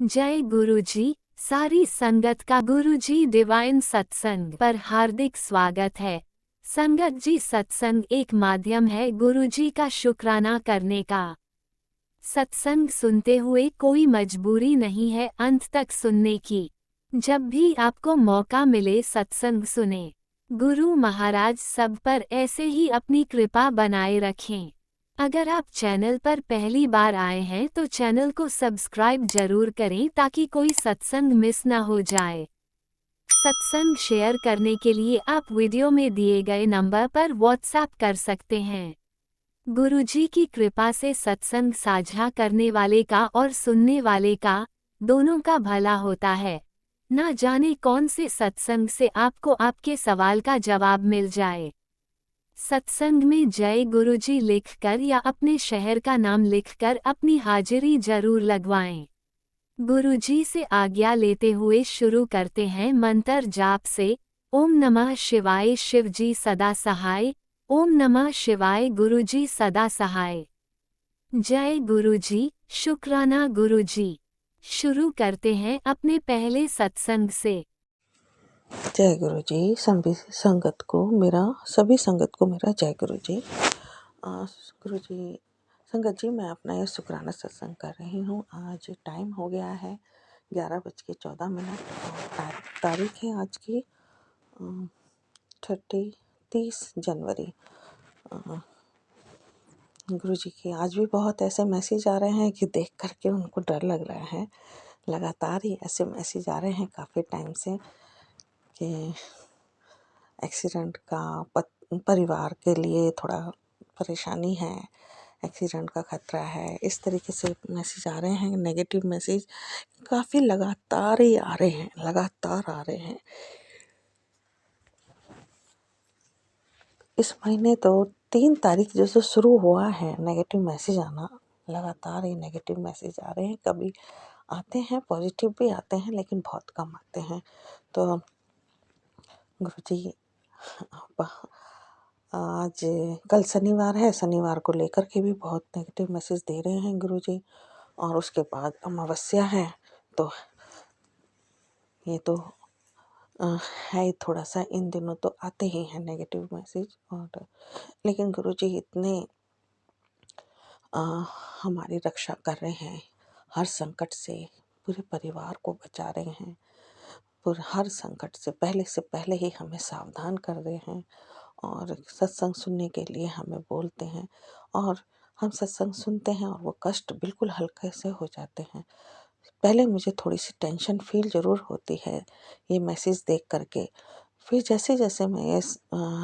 जय गुरुजी। सारी संगत का गुरुजी डिवाइन सत्संग पर हार्दिक स्वागत है। संगत जी, सत्संग एक माध्यम है गुरुजी का शुक्राना करने का। सत्संग सुनते हुए कोई मजबूरी नहीं है अंत तक सुनने की। जब भी आपको मौका मिले सत्संग सुने। गुरु महाराज सब पर ऐसे ही अपनी कृपा बनाए रखें। अगर आप चैनल पर पहली बार आए हैं तो चैनल को सब्सक्राइब जरूर करें ताकि कोई सत्संग मिस ना हो जाए। सत्संग शेयर करने के लिए आप वीडियो में दिए गए नंबर पर व्हाट्सएप कर सकते हैं। गुरुजी की कृपा से सत्संग साझा करने वाले का और सुनने वाले का, दोनों का भला होता है। ना जाने कौन से सत्संग से आपको आपके सवाल का जवाब मिल जाए। सत्संग में जय गुरुजी लिखकर या अपने शहर का नाम लिखकर अपनी हाजिरी जरूर लगवाएं। गुरुजी से आज्ञा लेते हुए शुरू करते हैं मंत्र जाप से। ओम नमः शिवाय शिवजी सदा सहाय। ओम नमः शिवाय गुरुजी सदा सहाय। जय गुरुजी, शुक्राना गुरुजी। शुरू करते हैं अपने पहले सत्संग से। जय गुरु जी। सभी संगत को मेरा जय गुरु जी। गुरु जी, संगत जी, मैं अपना ये शुक्राना सत्संग कर रही हूँ। आज टाइम हो गया है 11:14 और तारीख है आज की 30 जनवरी। गुरु जी के आज भी बहुत ऐसे मैसेज आ रहे हैं कि देख करके उनको डर लग रहा है। लगातार ही ऐसे मैसेज आ रहे हैं काफ़ी टाइम से कि एक्सीडेंट का परिवार के लिए थोड़ा परेशानी है, एक्सीडेंट का खतरा है। इस तरीके से मैसेज आ रहे हैं, नेगेटिव मैसेज काफ़ी लगातार ही आ रहे हैं, लगातार आ रहे हैं। इस महीने तो 3 तारीख जो शुरू हुआ है नेगेटिव मैसेज आना, लगातार ही नेगेटिव मैसेज आ रहे हैं। कभी आते हैं पॉजिटिव भी आते हैं, लेकिन बहुत कम आते हैं। तो गुरुजी, आज कल शनिवार है, शनिवार को लेकर के भी बहुत नेगेटिव मैसेज दे रहे हैं गुरुजी। और उसके बाद अमावस्या है, तो ये तो है ही थोड़ा सा। इन दिनों तो आते ही हैं नेगेटिव मैसेज। और लेकिन गुरुजी इतने हमारी रक्षा कर रहे हैं हर संकट से, पूरे परिवार को बचा रहे हैं। पूरे हर संकट से पहले ही हमें सावधान कर रहे हैं और सत्संग सुनने के लिए हमें बोलते हैं। और हम सत्संग सुनते हैं और वो कष्ट बिल्कुल हल्के से हो जाते हैं। पहले मुझे थोड़ी सी टेंशन फील ज़रूर होती है ये मैसेज देख करके। फिर जैसे जैसे मैं ये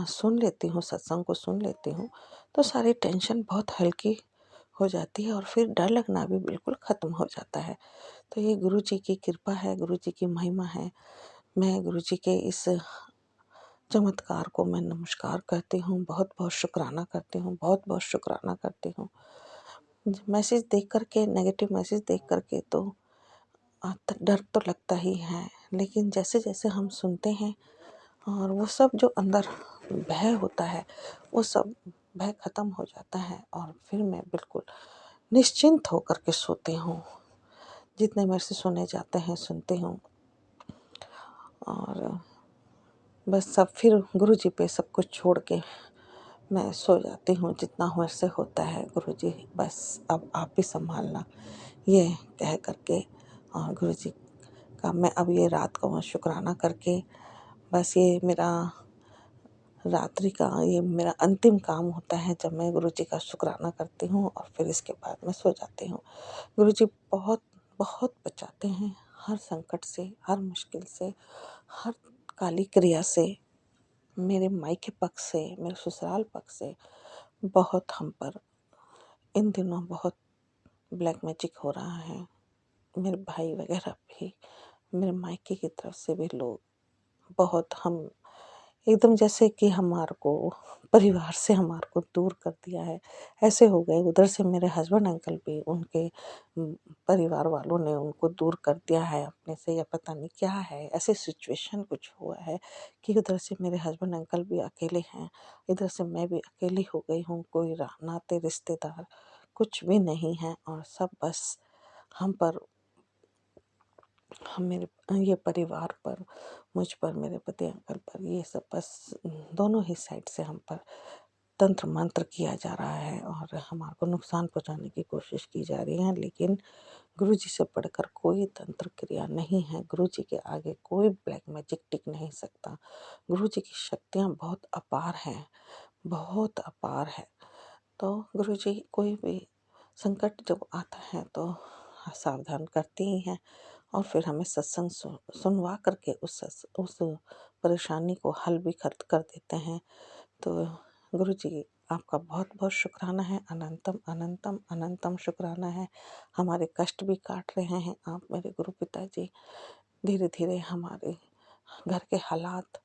सुन लेती हूँ, सत्संग को सुन लेती हूँ, तो सारी टेंशन बहुत हल्की हो जाती है और फिर डर लगना भी बिल्कुल ख़त्म हो जाता है। तो ये गुरु जी की कृपा है, गुरु जी की महिमा है। मैं गुरु जी के इस चमत्कार को मैं नमस्कार करती हूँ, बहुत बहुत शुक्राना करती हूँ, बहुत बहुत शुक्राना करती हूँ। मैसेज देख कर के, नेगेटिव मैसेज देख कर के तो डर तो लगता ही है, लेकिन जैसे जैसे हम सुनते हैं और वो सब जो अंदर भय होता है, वो सब भय ख़त्म हो जाता है और फिर मैं बिल्कुल निश्चिंत होकर के सोती हूँ। जितने मेरे से सुने जाते हैं सुनती हूँ और बस सब फिर गुरु जी पे सब कुछ छोड़ के मैं सो जाती हूँ। जितना मेरे से होता है गुरु जी, बस अब आप ही संभालना, ये कह करके। और गुरु जी का मैं अब ये रात को मैं शुक्राना करके, बस ये मेरा रात्रि का ये मेरा अंतिम काम होता है जब मैं गुरु जी का शुक्राना करती हूँ और फिर इसके बाद मैं सो जाती हूँ। गुरु जी बहुत बहुत बचाते हैं हर संकट से, हर मुश्किल से, हर काली क्रिया से। मेरे मायके पक्ष से, मेरे ससुराल पक्ष से बहुत हम पर इन दिनों बहुत ब्लैक मैजिक हो रहा है। मेरे भाई वगैरह भी, मेरे मायके की तरफ से भी लोग बहुत, हम एकदम जैसे कि हमारे को परिवार से हमारे को दूर कर दिया है ऐसे हो गए। उधर से मेरे हस्बैंड अंकल भी, उनके परिवार वालों ने उनको दूर कर दिया है अपने से, या पता नहीं क्या है, ऐसे सिचुएशन कुछ हुआ है कि उधर से मेरे हस्बैंड अंकल भी अकेले हैं, इधर से मैं भी अकेली हो गई हूँ। कोई नाते रिश्तेदार कुछ भी नहीं है और सब बस हम पर हम मेरे ये परिवार पर, मुझ पर, मेरे पति अंकल पर, ये सब बस दोनों ही साइड से हम पर तंत्र मंत्र किया जा रहा है और हमारे को नुकसान पहुंचाने की कोशिश की जा रही है। लेकिन गुरुजी से बढ़कर कोई तंत्र क्रिया नहीं है। गुरुजी के आगे कोई ब्लैक मैजिक टिक नहीं सकता। गुरुजी की शक्तियाँ बहुत अपार हैं, बहुत अपार है। तो गुरुजी कोई भी संकट जब आता है तो सावधान करते ही हैं और फिर हमें सत्संग सुनवा करके उस परेशानी को हल भी कर देते हैं। तो गुरुजी आपका बहुत बहुत शुक्राना है, अनंतम अनंतम अनंतम शुक्राना है। हमारे कष्ट भी काट रहे हैं आप मेरे गुरु पिताजी। धीरे धीरे हमारे घर के हालात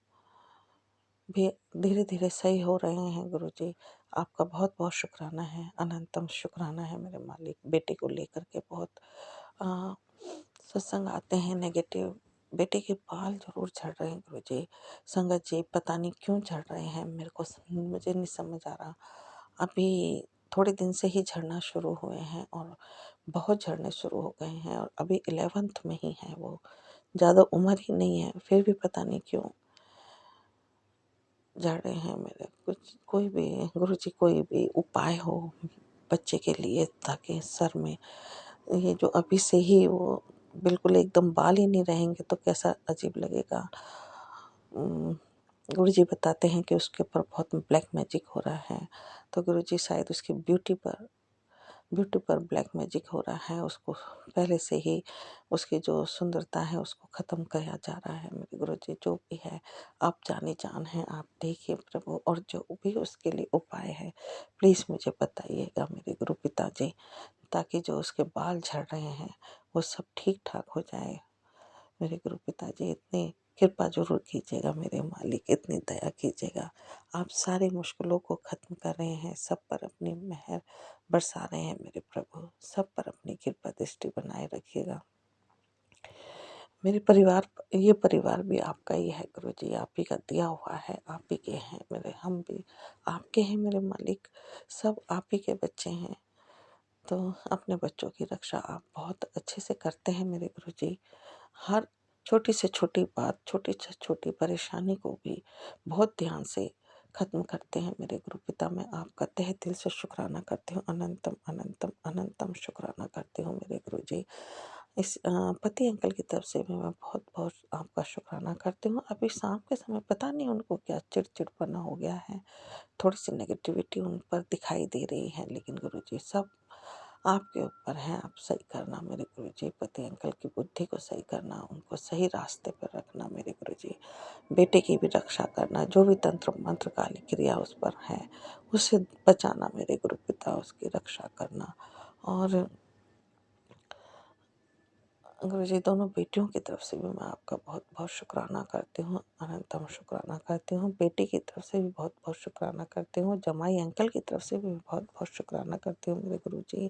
भी धीरे धीरे सही हो रहे हैं गुरुजी। आपका बहुत बहुत शुक्राना है, अनंतम शुक्राना है मेरे मालिक। बेटे को लेकर के बहुत अ, सत्संग आते हैं नेगेटिव। बेटे के बाल ज़रूर झड़ रहे हैं गुरुजी। संगत जी पता नहीं क्यों झड़ रहे हैं, मुझे नहीं समझ आ रहा। अभी थोड़े दिन से ही झड़ना शुरू हुए हैं और बहुत झड़ने शुरू हो गए हैं और अभी 11th में ही है वो, ज़्यादा उम्र ही नहीं है, फिर भी पता नहीं क्यों झड़ रहे हैं मेरे। कुछ कोई भी गुरुजी कोई भी उपाय हो बच्चे के लिए, ताकि सर में ये जो अभी से ही वो बिल्कुल एकदम बाल ही नहीं रहेंगे तो कैसा अजीब लगेगा। गुरुजी बताते हैं कि उसके ऊपर बहुत ब्लैक मैजिक हो रहा है। तो गुरुजी शायद उसकी ब्यूटी पर ब्लैक मैजिक हो रहा है। उसको पहले से ही उसकी जो सुंदरता है उसको ख़त्म किया जा रहा है। मेरे गुरुजी जो भी है आप जाने जान हैं, आप देखिए प्रभु, और जो भी उसके लिए उपाय है प्लीज़ मुझे बताइएगा मेरे गुरु पिताजी, ताकि जो उसके बाल झड़ रहे हैं वो सब ठीक ठाक हो जाए। मेरे गुरु पिताजी इतनी कृपा जरूर कीजिएगा मेरे मालिक, इतनी दया कीजिएगा। आप सारी मुश्किलों को ख़त्म कर रहे हैं, सब पर अपनी मेहर बरसा रहे हैं मेरे प्रभु, सब पर अपनी कृपा दृष्टि बनाए रखिएगा। मेरे परिवार, ये परिवार भी आपका ही है गुरुजी, आप ही का दिया हुआ है, आप ही के हैं मेरे, हम भी आपके हैं मेरे मालिक, सब आप ही के बच्चे हैं। तो अपने बच्चों की रक्षा आप बहुत अच्छे से करते हैं मेरे गुरुजी। हर छोटी से छोटी बात, छोटी से छोटी परेशानी को भी बहुत ध्यान से ख़त्म करते हैं मेरे गुरु पिता। मैं आपका तहे दिल से शुक्राना करती हूँ, अनंतम अनंतम अनंतम शुक्राना करती हूँ मेरे गुरुजी। इस पति अंकल की तरफ से भी मैं बहुत बहुत आपका शुक्राना करती हूँ। अभी शाम के समय पता नहीं उनको क्या चिड़चिड़पना हो गया है, थोड़ी सी नेगेटिविटी उन पर दिखाई दे रही है, लेकिन गुरुजी सब आपके ऊपर है, आप सही करना मेरे गुरुजी। पति अंकल की बुद्धि को सही करना, उनको सही रास्ते पर रखना मेरे गुरुजी। बेटे की भी रक्षा करना, जो भी तंत्र मंत्र काली क्रिया उस पर है उससे बचाना मेरे गुरु पिता, उसकी रक्षा करना। और गुरुजी दोनों बेटियों की तरफ से भी मैं आपका बहुत बहुत शुक्राना करती हूँ, अनंतम शुक्राना करती हूँ। बेटी की तरफ से भी बहुत बहुत शुक्राना करती हूँ, जमाई अंकल की तरफ से भी बहुत बहुत शुक्राना करती हूँ मेरे गुरुजी।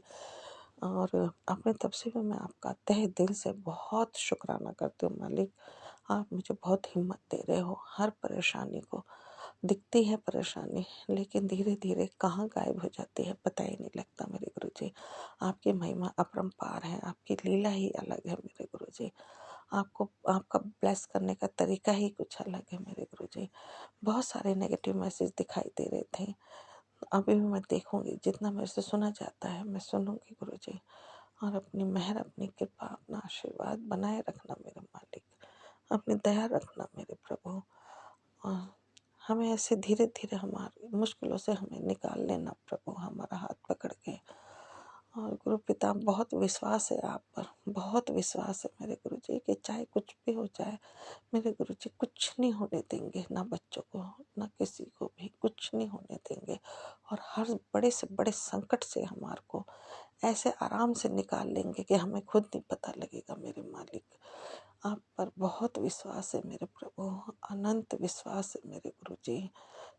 और अपने तरफ से भी मैं आपका तहे दिल से बहुत शुक्राना करती हूँ मालिक। आप मुझे बहुत हिम्मत दे रहे हो, हर परेशानी को दिखती है परेशानी, लेकिन धीरे धीरे कहाँ गायब हो जाती है पता ही नहीं लगता मेरे गुरुजी। आपकी महिमा अपरंपार है, आपकी लीला ही अलग है मेरे गुरुजी। आपको आपका ब्लेस करने का तरीका ही कुछ अलग है मेरे गुरुजी। बहुत सारे नेगेटिव मैसेज दिखाई दे रहे थे, अभी भी मैं देखूंगी, जितना मेरे से सुना जाता है मैं सुनूंगी गुरुजी। और अपनी मेहर, अपनी कृपा, अपना आशीर्वाद बनाए रखना मेरे मालिक, अपनी दया रखना मेरे प्रभु। और हमें ऐसे धीरे धीरे हमारी मुश्किलों से हमें निकाल लेना प्रभु, हमारा हाथ पकड़ के। और गुरु पिता बहुत विश्वास है आप पर, बहुत विश्वास है मेरे गुरु जी कि चाहे कुछ भी हो जाए मेरे गुरु जी कुछ नहीं होने देंगे, ना बच्चों को ना किसी को भी कुछ नहीं होने देंगे। और हर बड़े से बड़े संकट से हमारे को ऐसे आराम से निकाल लेंगे कि हमें खुद नहीं पता लगेगा मेरे मालिक। आप पर बहुत विश्वास है मेरे प्रभु, अनंत विश्वास है मेरे गुरु जी।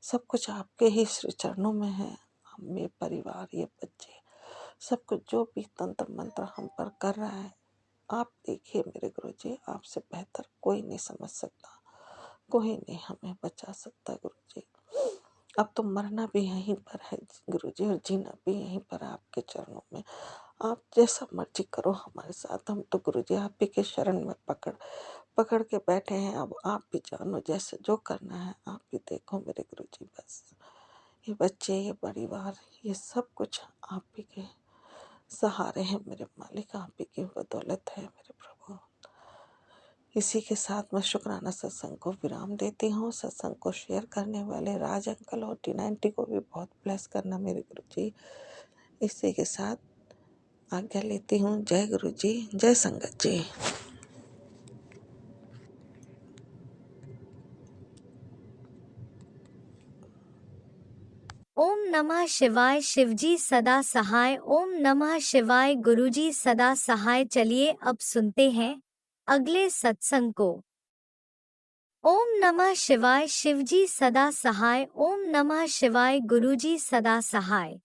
सब कुछ आपके ही श्री चरणों में है। हम, ये परिवार, ये बच्चे, सब कुछ जो भी तंत्र मंत्र हम पर कर रहा है आप देखिए मेरे गुरु जी, आपसे बेहतर कोई नहीं समझ सकता, कोई नहीं हमें बचा सकता गुरु जी। अब तो मरना भी यहीं पर है गुरु जी, और जीना भी यहीं पर है आपके चरणों में। आप जैसा मर्जी करो हमारे साथ, हम तो गुरुजी आप ही के शरण में पकड़ पकड़ के बैठे हैं। अब आप भी जानो, जैसे जो करना है आप भी देखो मेरे गुरुजी। बस ये बच्चे, ये परिवार, ये सब कुछ आप ही के सहारे हैं मेरे मालिक, आप ही की बदौलत है मेरे प्रभु। इसी के साथ मैं शुक्राना सत्संग को विराम देती हूँ। सत्संग को शेयर करने वाले राज अंकल और टी90 को भी बहुत ब्लेस करना मेरे गुरुजी। इसी के साथ आज्ञा लेती हूँ। जय गुरुजी, जय संगत जी। ओम नमः शिवाय। शिवजी सदा सहाय। ओम नमः शिवाय। गुरुजी सदा सहाय। चलिए अब सुनते हैं अगले सत्संग को। ओम नमः शिवाय। शिवजी सदा सहाय। ओम नमः शिवाय। गुरुजी सदा सहाय।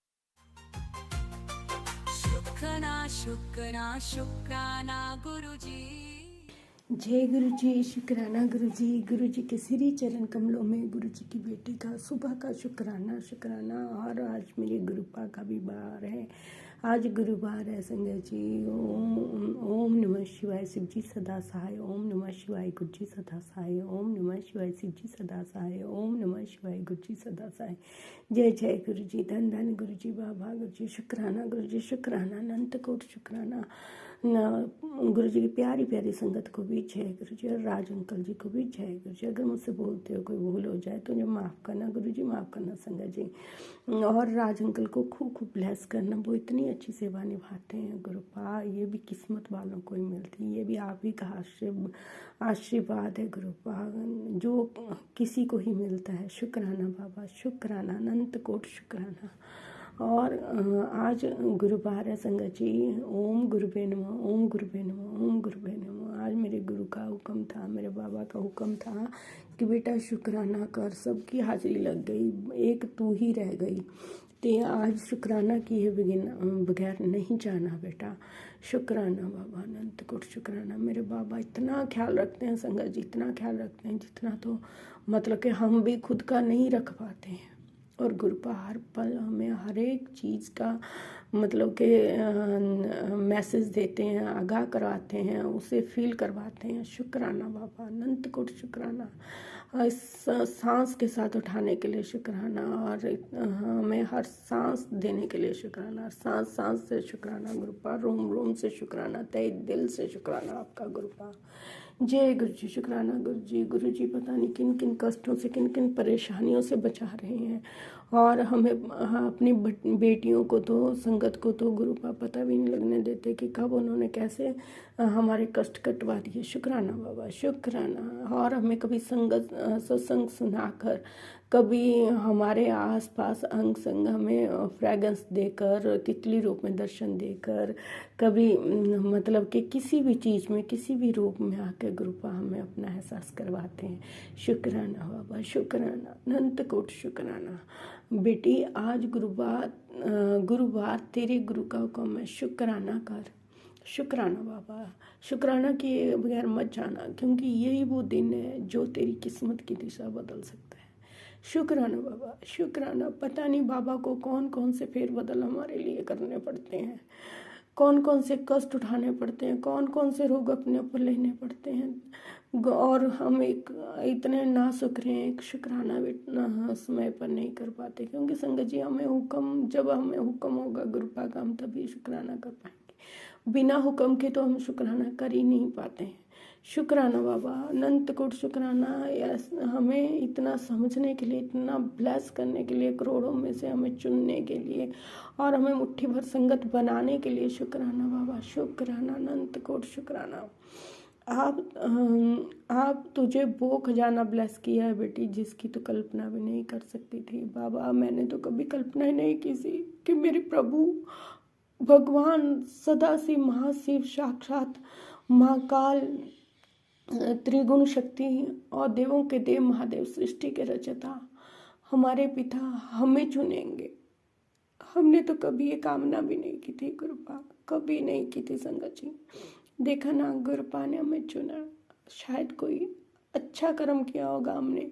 शुक्राना शुक्राना शुक्राना गुरुजी। जय गुरु जी। शुक्राना गुरु जी। गुरु जी के श्री चरण कमलों में गुरु जी की बेटी का सुबह का शुक्राना शुक्राना। और आज मेरे गुरुपा का भी बार है, आज गुरुवार है संगत जी। ओम ओम नमः शिवाय। शिव जी सदा सहाय। ओम नमः शिवाय। गुरु जी सदा सहाय। ओम नमः शिवाय। शिव जी सदा सहाय। ओम नमः शिवाय। गुरु जी सदा सहाय। जय जय गुरु जी। धन धन गुरु जी। बाबा गुरु जी शुक्राना। गुरु जी शुक्राना। अनंत कोट शुक्राना। गुरु जी की प्यारी प्यारी संगत को भी जय गुरु जी। और राज अंकल जी को भी जय गुरु जी। अगर मुझसे बोलते हो कोई भूल हो जाए तो मुझे माफ़ करना गुरु जी, माफ़ करना संगत जी। और राज अंकल को खूब खूब ब्लेस करना, वो इतनी अच्छी सेवा निभाते हैं गुरुपा। ये भी किस्मत वालों को ही मिलती है, ये भी आप ही का आशीर्वाद है गुरुपा, जो किसी को ही मिलता है। शुक्राना बाबा, शुक्राना, अनंत कोट शुक्राना। और आज गुरुवार है संगत जी। ओम गुरुवे नमः, ओम गुरुवे नमः, ओम गुरुवे नमः। आज मेरे गुरु का हुक्म था, मेरे बाबा का हुक्म था कि बेटा शुक्राना कर। सबकी हाजिरी लग गई, एक तू ही रह गई। ते आज शुक्राना किए बगैर नहीं जाना बेटा। शुक्राना बाबा, अनंत कोट शुक्राना। मेरे बाबा इतना ख्याल रखते हैं संगत जी, इतना ख्याल रखते हैं जितना तो मतलब कि हम भी खुद का नहीं रख पाते हैं। और गुरुपा हर पल हमें हर एक चीज़ का मतलब कि मैसेज देते हैं, आगाह करवाते हैं, उसे फील करवाते हैं। शुक्राना बाबा, अनंत कोट शुक्राना। सांस के साथ उठाने के लिए शुक्राना, और हमें हर सांस देने के लिए शुक्राना, सांस सांस से शुक्राना गुरुपा, रोम रोम से शुक्राना, तहे दिल से शुक्राना आपका गुरुपा। जय गुरु जी। शुक्राना गुरु जी। गुरु जी पता नहीं किन किन कष्टों से, किन किन परेशानियों से बचा रहे हैं, और हमें अपनी बेटियों को तो, संगत को तो गुरुपा पता भी नहीं लगने देते कि कब उन्होंने कैसे हमारे कष्ट कटवा दिए। शुक्राना बाबा, शुक्राना। और हमें कभी संगत सत्संग सुनाकर, कभी हमारे आसपास अंग संग हमें फ्रेगरेंस देकर, तितली रूप में दर्शन देकर, कभी मतलब कि किसी भी चीज़ में, किसी भी रूप में आकर गुरुपा हमें अपना एहसास करवाते हैं। शुक्राना बाबा, शुक्राना, अनंत कोट शुक्राना। बेटी आज गुरुवार तेरे गुरु का हुक्म है, शुक्राना कर। शुक्राना बाबा, शुक्राना किए बगैर मत जाना, क्योंकि यही वो दिन है जो तेरी किस्मत की दिशा बदल सकता है। शुक्राना बाबा, शुक्राना। पता नहीं बाबा को कौन कौन से फेरबदल हमारे लिए करने पड़ते हैं, कौन कौन से कष्ट उठाने पड़ते हैं, कौन कौन से रोग अपने ऊपर लेने पड़ते हैं, और हम इतने नासुख रहे हैं, एक शुक्राना भी समय पर नहीं कर पाते। क्योंकि संगत जी जब हमें हुक्म होगा गुरुपा का, हम तभी शुक्राना कर पाएंगे। बिना हुक्म के तो हम शुक्राना कर ही नहीं पाते हैं। शुक्राना बाबा, अनंत कोट शुक्राना। हमें इतना समझने के लिए, इतना ब्लेस करने के लिए, करोड़ों में से हमें चुनने के लिए, और हमें मुट्ठी भर संगत बनाने के लिए शुक्राना बाबा, शुक्राना, अनंत कोट शुक्राना। आप तुझे वो खजाना ब्लेस किया है बेटी, जिसकी तो कल्पना भी नहीं कर सकती थी बाबा। मैंने तो कभी कल्पना ही नहीं की थी कि मेरे प्रभु भगवान सदाशिव, महाशिव, साक्षात महाकाल, त्रिगुण शक्ति और देवों के देव महादेव, सृष्टि के रचयिता, हमारे पिता हमें चुनेंगे। हमने तो कभी ये कामना भी नहीं की थी गुरुपा, कभी नहीं की थी संगत जी। देखा ना, गुरुपा ने हमें चुना। शायद कोई अच्छा कर्म किया होगा हमने,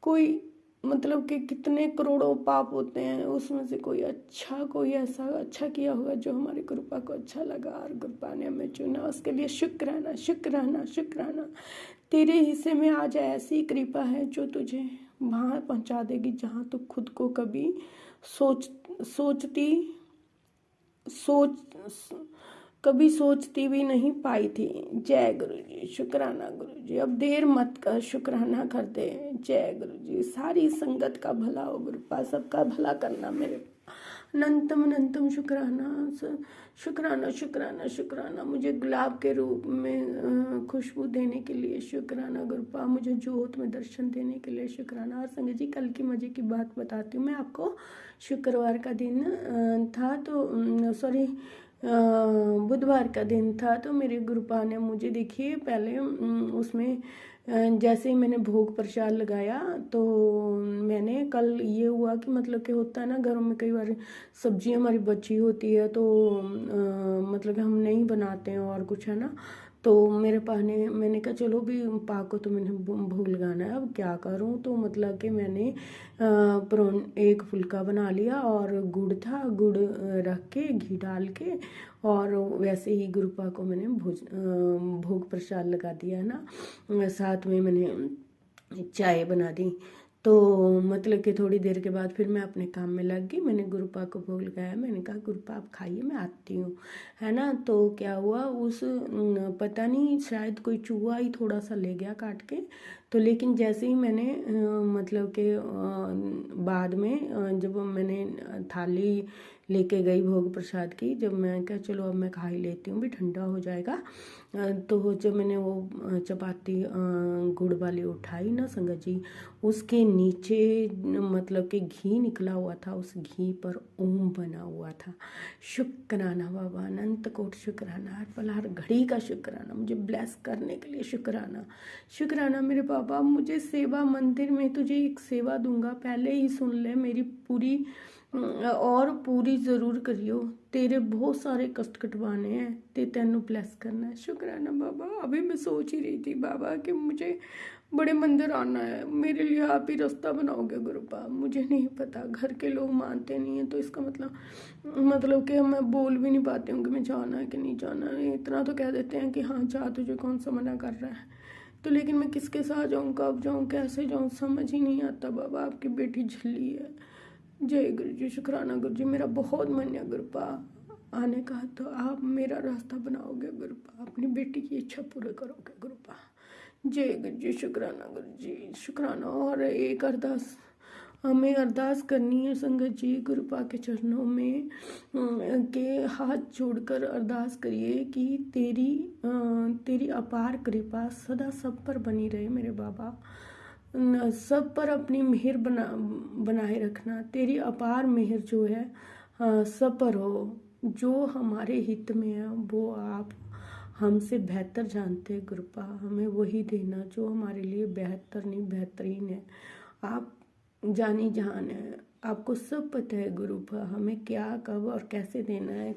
कोई मतलब कि कितने करोड़ों पाप होते हैं, उसमें से कोई ऐसा अच्छा किया होगा जो हमारी कृपा को अच्छा लगा और कृपा ने हमें चुना, उसके लिए शुक्राना शुक्राना शुक्राना। तेरे हिस्से में आज ऐसी कृपा है जो तुझे वहाँ पहुँचा देगी जहाँ तू खुद को कभी सोच सोचती सोच कभी सोचती भी नहीं पाई थी। जय गुरु जी, शुक्राना गुरु जी। अब देर मत कर, शुक्राना कर दे। जय गुरु जी। सारी संगत का भला हो गुरुपा, सबका भला करना मेरे अनंतम अनंतम शुक्राना शुक्राना शुक्राना शुक्राना। मुझे गुलाब के रूप में खुशबू देने के लिए शुक्राना गुरुपा, मुझे जोत में दर्शन देने के लिए शुक्राना। और संगत जी, कल की मजे की बात बताती हूँ मैं आपको। शुक्रवार का दिन था तो सॉरी बुधवार का दिन था, तो मेरे गुरुपा ने मुझे देखिए पहले उसमें जैसे ही मैंने भोग प्रसाद लगाया तो मैंने कल ये हुआ कि मतलब कि होता है ना घरों में कई बार सब्जी हमारी बची होती है तो मतलब कि हम नहीं बनाते हैं और कुछ है ना, तो मेरे पा ने मैंने कहा चलो भी पा को तो मैंने भोग लगाना है, अब क्या करूं। तो मतलब कि मैंने एक फुल्का बना लिया और गुड़ था, गुड़ रख के घी डाल के और वैसे ही गुरुपा को मैंने भोग प्रसाद लगा दिया है ना। साथ में मैंने चाय बना दी। तो मतलब कि थोड़ी देर के बाद फिर मैं अपने काम में लग गई। मैंने गुरुपा को भोग लगाया, मैंने कहा गुरुपा आप खाइए, मैं आती हूँ, है ना। तो क्या हुआ उस पता नहीं शायद कोई चूहा ही थोड़ा सा ले गया काट के। तो लेकिन जैसे ही मैंने मतलब कि बाद में जब मैंने थाली लेके गई भोग प्रसाद की, जब मैं क्या चलो अब मैं खा ही लेती हूँ भी ठंडा हो जाएगा, तो जब मैंने वो चपाती गुड़ वाली उठाई ना संगत जी, उसके नीचे मतलब कि घी निकला हुआ था, उस घी पर ओम बना हुआ था। शुक्राना बाबा, अनंत कोट शुक्राना, हर पल हर घड़ी का शुक्राना, मुझे ब्लेस करने के लिए शुक्राना शुक्राना मेरे बाबा। मुझे सेवा मंदिर में तुझे एक सेवा दूंगा, पहले ही सुन ले मेरी पूरी और पूरी ज़रूर करियो। तेरे बहुत सारे कष्ट कटवाने हैं ते तेनू ब्लेस करना है। शुक्राना बाबा। अभी मैं सोच ही रही थी बाबा कि मुझे बड़े मंदिर आना है, मेरे लिए आप ही रास्ता बनाओगे गुरुपा। मुझे नहीं पता, घर के लोग मानते नहीं हैं तो इसका मतलब कि मैं बोल भी नहीं पाती हूँ कि मैं जाना है कि नहीं जाना है। इतना तो कह देते हैं कि हाँ जा, तुझे कौन सा मना कर रहा है। तो लेकिन मैं किसके साथ जाऊँ, कब जाऊँ, कैसे जाऊँ, समझ ही नहीं आता बाबा। आपकी बेटी झल्ली है। जय गुरु जी, शुक्राना गुरु जी। मेरा बहुत मन है गुरुपा आने का, तो आप मेरा रास्ता बनाओगे गुरुपा, अपनी बेटी की इच्छा पूरी करोगे गुरुपा। जय गुरु जी, शुक्राना गुरु जी, शुक्राना। और एक अरदास हमें अरदास करनी है संगत जी, गुरुपा के चरणों में के हाथ जोड़कर अरदास करिए कि तेरी अपार कृपा सदा सब पर बनी रहे मेरे बाबा। सब पर अपनी मेहर बनाए रखना। तेरी अपार मेहर जो है सब पर हो। जो हमारे हित में है वो आप हमसे बेहतर जानते हैं गुरुपा, हमें वही देना जो हमारे लिए बेहतर नहीं बेहतरीन है। आप जानी जहान है, आपको सब पता है गुरुपा, हमें क्या कब और कैसे देना है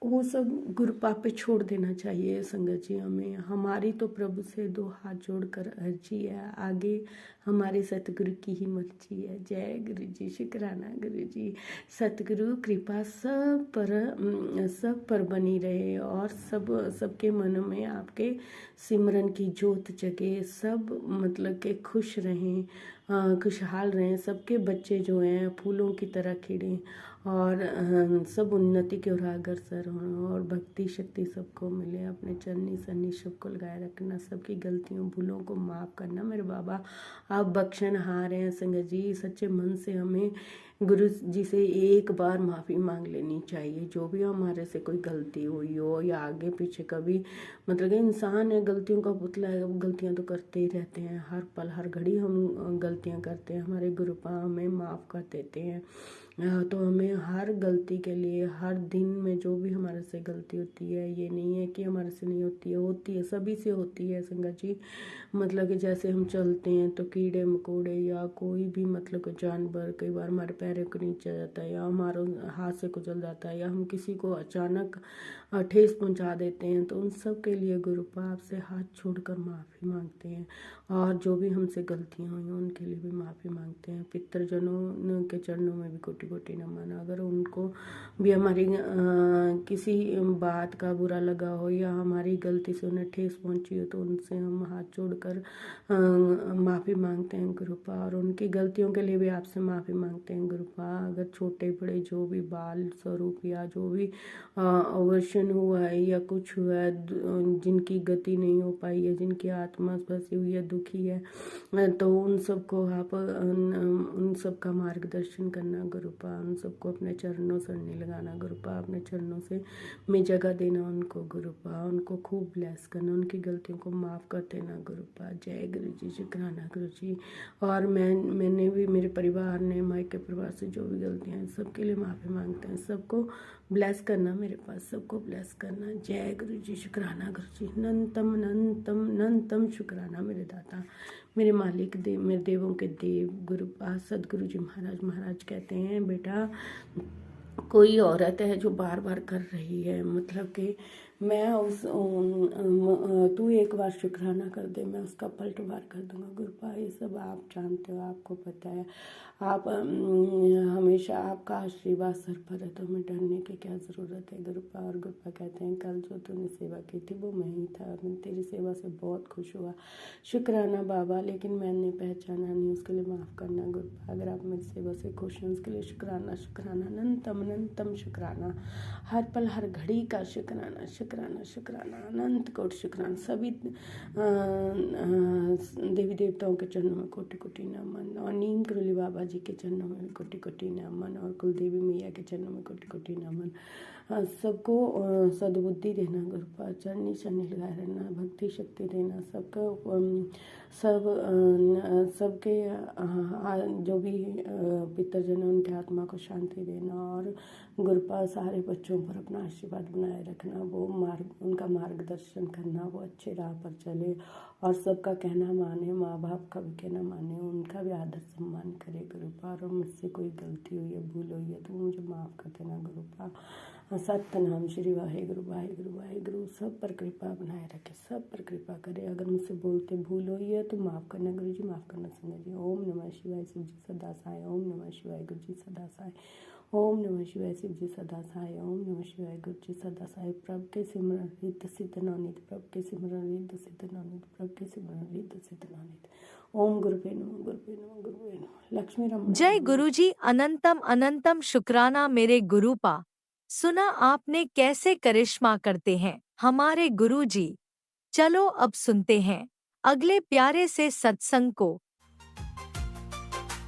वो सब गुरुपा पे छोड़ देना चाहिए संगत जी हमें। हमारी तो प्रभु से दो हाथ जोड़कर अर्जी है, आगे हमारे सतगुरु की ही मर्जी है। जय गुरु जी, शुक्राना गुरु जी। सतगुरु कृपा सब पर बनी रहे और सबके मन में आपके सिमरन की जोत जगे। सब मतलब के खुश रहें, खुशहाल रहें। सबके बच्चे जो हैं फूलों की तरह खिलें और सब उन्नति की ओर अग्रसर हों और भक्ति शक्ति सबको मिले। अपने चरनी सन्नी सबको लगाए रखना, सबकी गलतियों भूलों को माफ़ करना मेरे बाबा। आप बख्शनहार हैं संगत जी, सच्चे मन से हमें गुरु जी से एक बार माफ़ी मांग लेनी चाहिए। जो भी हमारे से कोई गलती हुई हो या आगे पीछे कभी मतलब कि इंसान है, गलतियों का पुतला है, गलतियां तो करते ही रहते हैं, हर पल हर घड़ी हम गलतियां करते हैं। हमारे गुरुपा हमें माफ़ कर देते हैं। तो हमें हर गलती के लिए हर दिन में जो भी हमारे से गलती होती है, ये नहीं है कि हमारे से नहीं होती है, सभी से होती है संगत जी। मतलब कि जैसे हम चलते हैं तो कीड़े मकोड़े या कोई भी मतलब कि जानवर कई बार हमारे पैरों के नीचे आ जाता है या हमारे हाथ से कुचल जाता है या हम किसी को अचानक ठेस पहुंचा देते हैं, तो उन सब के लिए गुरुपा आपसे हाथ छोड़कर माफ़ी मांगते हैं। और जो भी हमसे गलतियां हुई हैं उनके लिए भी माफ़ी मांगते हैं। पितृजनों के चरणों में भी कोटि कोटि नमन। अगर उनको भी हमारी किसी बात का बुरा लगा हो या हमारी गलती से उन्हें ठेस पहुंची हो, तो उनसे हम हाथ जोड़कर माफ़ी मांगते हैं गुरुपा। और उनकी गलतियों के लिए भी आपसे माफ़ी मांगते हैं गुरुपा। अगर छोटे बड़े जो भी बाल स्वरूप या जो भी अवर्षण हुआ है या कुछ हुआ है, जिनकी गति नहीं हो पाई है, जिनकी आत्मा फंसी हुई है, दुखी है, तो उन सबको आप उन सब का मार्गदर्शन करना गुरुपा। उन सबको अपने चरणों से नहीं लगाना गुरुपा, अपने चरणों से में जगह देना उनको गुरुपा। उनको खूब ब्लेस करना, उनकी गलतियों को माफ़ कर देना गुरुपा। जय गुरु जी, शुक्राना गुरु जी। और मैंने भी, मेरे परिवार ने, मायके परिवार से जो भी गलतियाँ हैं सबके लिए माफ़ी मांगते हैं। सबको ब्लेस करना, मेरे पास सबको ब्लेस करना। जय गुरु जी, शुक्राना गुरु जी। अनंतम अनंतम अनंतम शुक्राना मेरे दाता, मेरे मालिक, देव, मेरे देवों के देव गुरुपा सदगुरु जी महाराज। महाराज कहते हैं, बेटा कोई औरत है जो बार बार कर रही है, मतलब कि मैं तू एक बार शुक्राना कर दे, मैं उसका पलटवार कर दूंगा गुरुपा। ये सब आप जानते हो, आपको पता है। आप हमेशा आपका आशीर्वाद सर पर है, तो हमें डरने की क्या ज़रूरत है गुरुपा। और गुरुपा कहते हैं, कल जो तूने सेवा की थी वो मैं ही था, मैं तेरी सेवा से बहुत खुश हुआ, शुक्राना बाबा, लेकिन मैंने पहचाना नहीं, उसके लिए माफ़ करना गुरुपा। अगर आप मेरी सेवा से खुश हैं उसके लिए शुक्राना, शुक्राना, अनंतम अनंतम शुक्राना, हर पल हर घड़ी का शुक्राना, शुक्राना, शुक्राना, अनंत कोट शुक्राना। सभी देवी देवताओं के चरणों में कोटि कोटि नमन, और नीम करोली बाबा जी के चरणों में कोटि कोटि नमन, और कुलदेवी मैया के चरणों में कोटि कोटि नमन। सबको सद्बुद्धि देना गुरुपा, चरनी चरनी लगाए रहना, भक्ति शक्ति देना, सबके जो भी पितरजन है उनके आत्मा को शांति देना। और गुरुपा सारे बच्चों पर अपना आशीर्वाद बनाए रखना, वो उनका मार्गदर्शन करना, वो अच्छे राह पर चले और सबका कहना माने, माँ बाप का भी कहना माने, उनका भी आदर सम्मान करे गुरुपा। और मुझसे कोई गलती हुई है, भूल हुई है, तो मुझे माफ़ कर देना गुरुपा। सतनाम श्री वाहेगुरु वाहेगुरु वाहेगुरु। सब पर कृपा बनाए रखे, सब पर कृपा करे। अगर मुझसे बोलते भूल हुई है तो माफ़ करना गुरु जी, माफ़ करना संगत जी। ओम नमः शिवाय, शिव जी सदा साय। ओम नमः शिवाय, गुरु जी सदा साय। ओम नमः शिवाय, शिव जी सदा साय। ओम नमः शिवाय, गुरु जी सदा साय। प्रभ के सिमरन रिद्ध सिद्ध नवनीत, प्रभ के सिमरन रिद्ध सिद्ध नवनीत, प्रभ के सिमरन रिद्ध सिद्ध नवनीत। ओम गुरुपे नमः, गुरुपे नमः, गुरुपे नमः। लक्ष्मी रमण। जय गुरुजी, अनंतम अनंतम शुक्राना मेरे गुरुपा। सुना आपने कैसे करिश्मा करते हैं हमारे गुरुजी। चलो अब सुनते हैं अगले प्यारे से सत्संग को।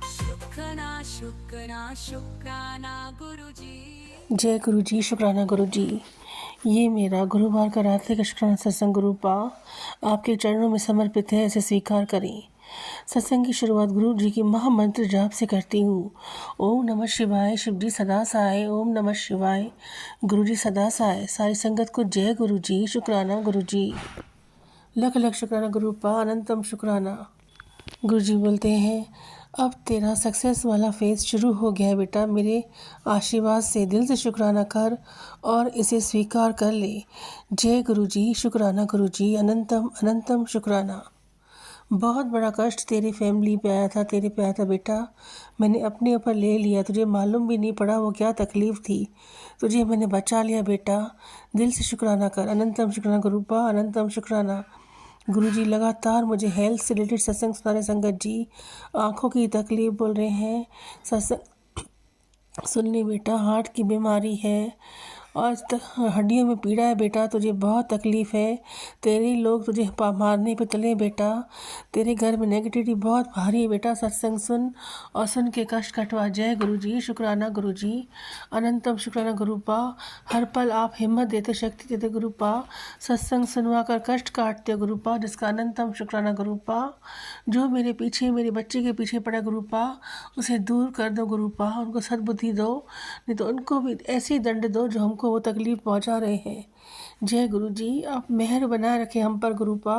शुक्राना शुक्राना शुक्राना गुरु जी। जय गुरु जी, शुक्राना गुरु जी। ये मेरा गुरुवार का रात्रि का शुक्राना सत्संग गुरुपा आपके चरणों में समर्पित है, इसे स्वीकार करें। सत्संग की शुरुआत गुरु जी की महामंत्र जाप से करती हूँ। ओम नमः शिवाय, शिव जी सदा साय। ओम नमः शिवाय, गुरु जी सदा साय। सारी संगत को जय गुरु जी, शुक्राना गुरु जी। लख लख शुक्राना गुरुपा, अनंतम शुक्राना। गुरु जी बोलते हैं, अब तेरा सक्सेस वाला फेज शुरू हो गया है बेटा। मेरे आशीर्वाद से दिल से शुक्राना कर और इसे स्वीकार कर ले। जय गुरु जी, शुक्राना गुरु जी, अनंतम अनंतम शुक्राना। बहुत बड़ा कष्ट तेरी फैमिली पे आया था, तेरे पे आया था बेटा, मैंने अपने ऊपर ले लिया। तुझे मालूम भी नहीं पड़ा वो क्या तकलीफ़ थी, तुझे मैंने बचा लिया बेटा। दिल से शुक्राना कर। अनंतम शुक्राना गुरुपा, अनंतम शुक्राना। गुरुजी लगातार मुझे हेल्थ से रिलेटेड सत्संग सुना रहे संगत जी। आँखों की तकलीफ़ बोल रहे हैं, सत्संग सुनने बेटा। हार्ट की बीमारी है और हड्डियों में पीड़ा है बेटा, तुझे बहुत तकलीफ़ है। तेरे लोग तुझे मारने पे चले बेटा, तेरे घर में नेगेटिविटी बहुत भारी है बेटा। सत्संग सुन और सुन के कष्ट कटवा। जय गुरु जी, शुक्राना गुरु जी, अनंतम शुक्राना गुरुपा। हर पल आप हिम्मत देते, शक्ति देते गुरुपा। सत्संग सुनवा कर कष्ट काटते हो गुरुपा, जिसका अनंतम शुक्राना गुरुपा। जो मेरे पीछे, मेरे बच्चे के पीछे पड़ा गुरुपा, उसे दूर कर दो गुरुपा, उनको सद्बुद्धि दो, नहीं तो उनको भी ऐसी दंड दो जो हमको वो तकलीफ़ पहुंचा रहे हैं। जय गुरु जी, आप मेहर बनाए रखें हम पर गुरुपा।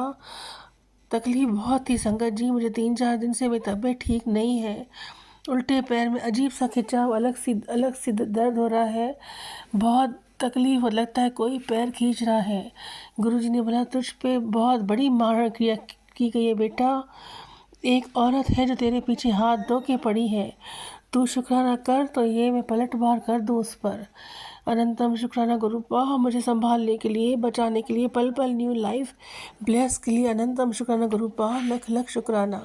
तकलीफ़ बहुत थी संगत जी, मुझे 3-4 दिन से मेरी तबीयत ठीक नहीं है उल्टे पैर में अजीब सा खिंचाव, अलग सी दर्द हो रहा है, बहुत तकलीफ हो, लगता है कोई पैर खींच रहा है। गुरुजी ने बोला तुझ पे बहुत बड़ी मार क्रिया की गई है बेटा, एक औरत है जो तेरे पीछे हाथ धो के पड़ी है, तू शुक्राना कर तो ये मैं पलटवार कर दूँ उस पर। अनंतम शुक्राना गुरुपा, मुझे संभालने के लिए, बचाने के लिए, पल पल न्यू लाइफ ब्लेस के लिए अनंतम शुक्राना गुरुपा, लख लख शुक्राना।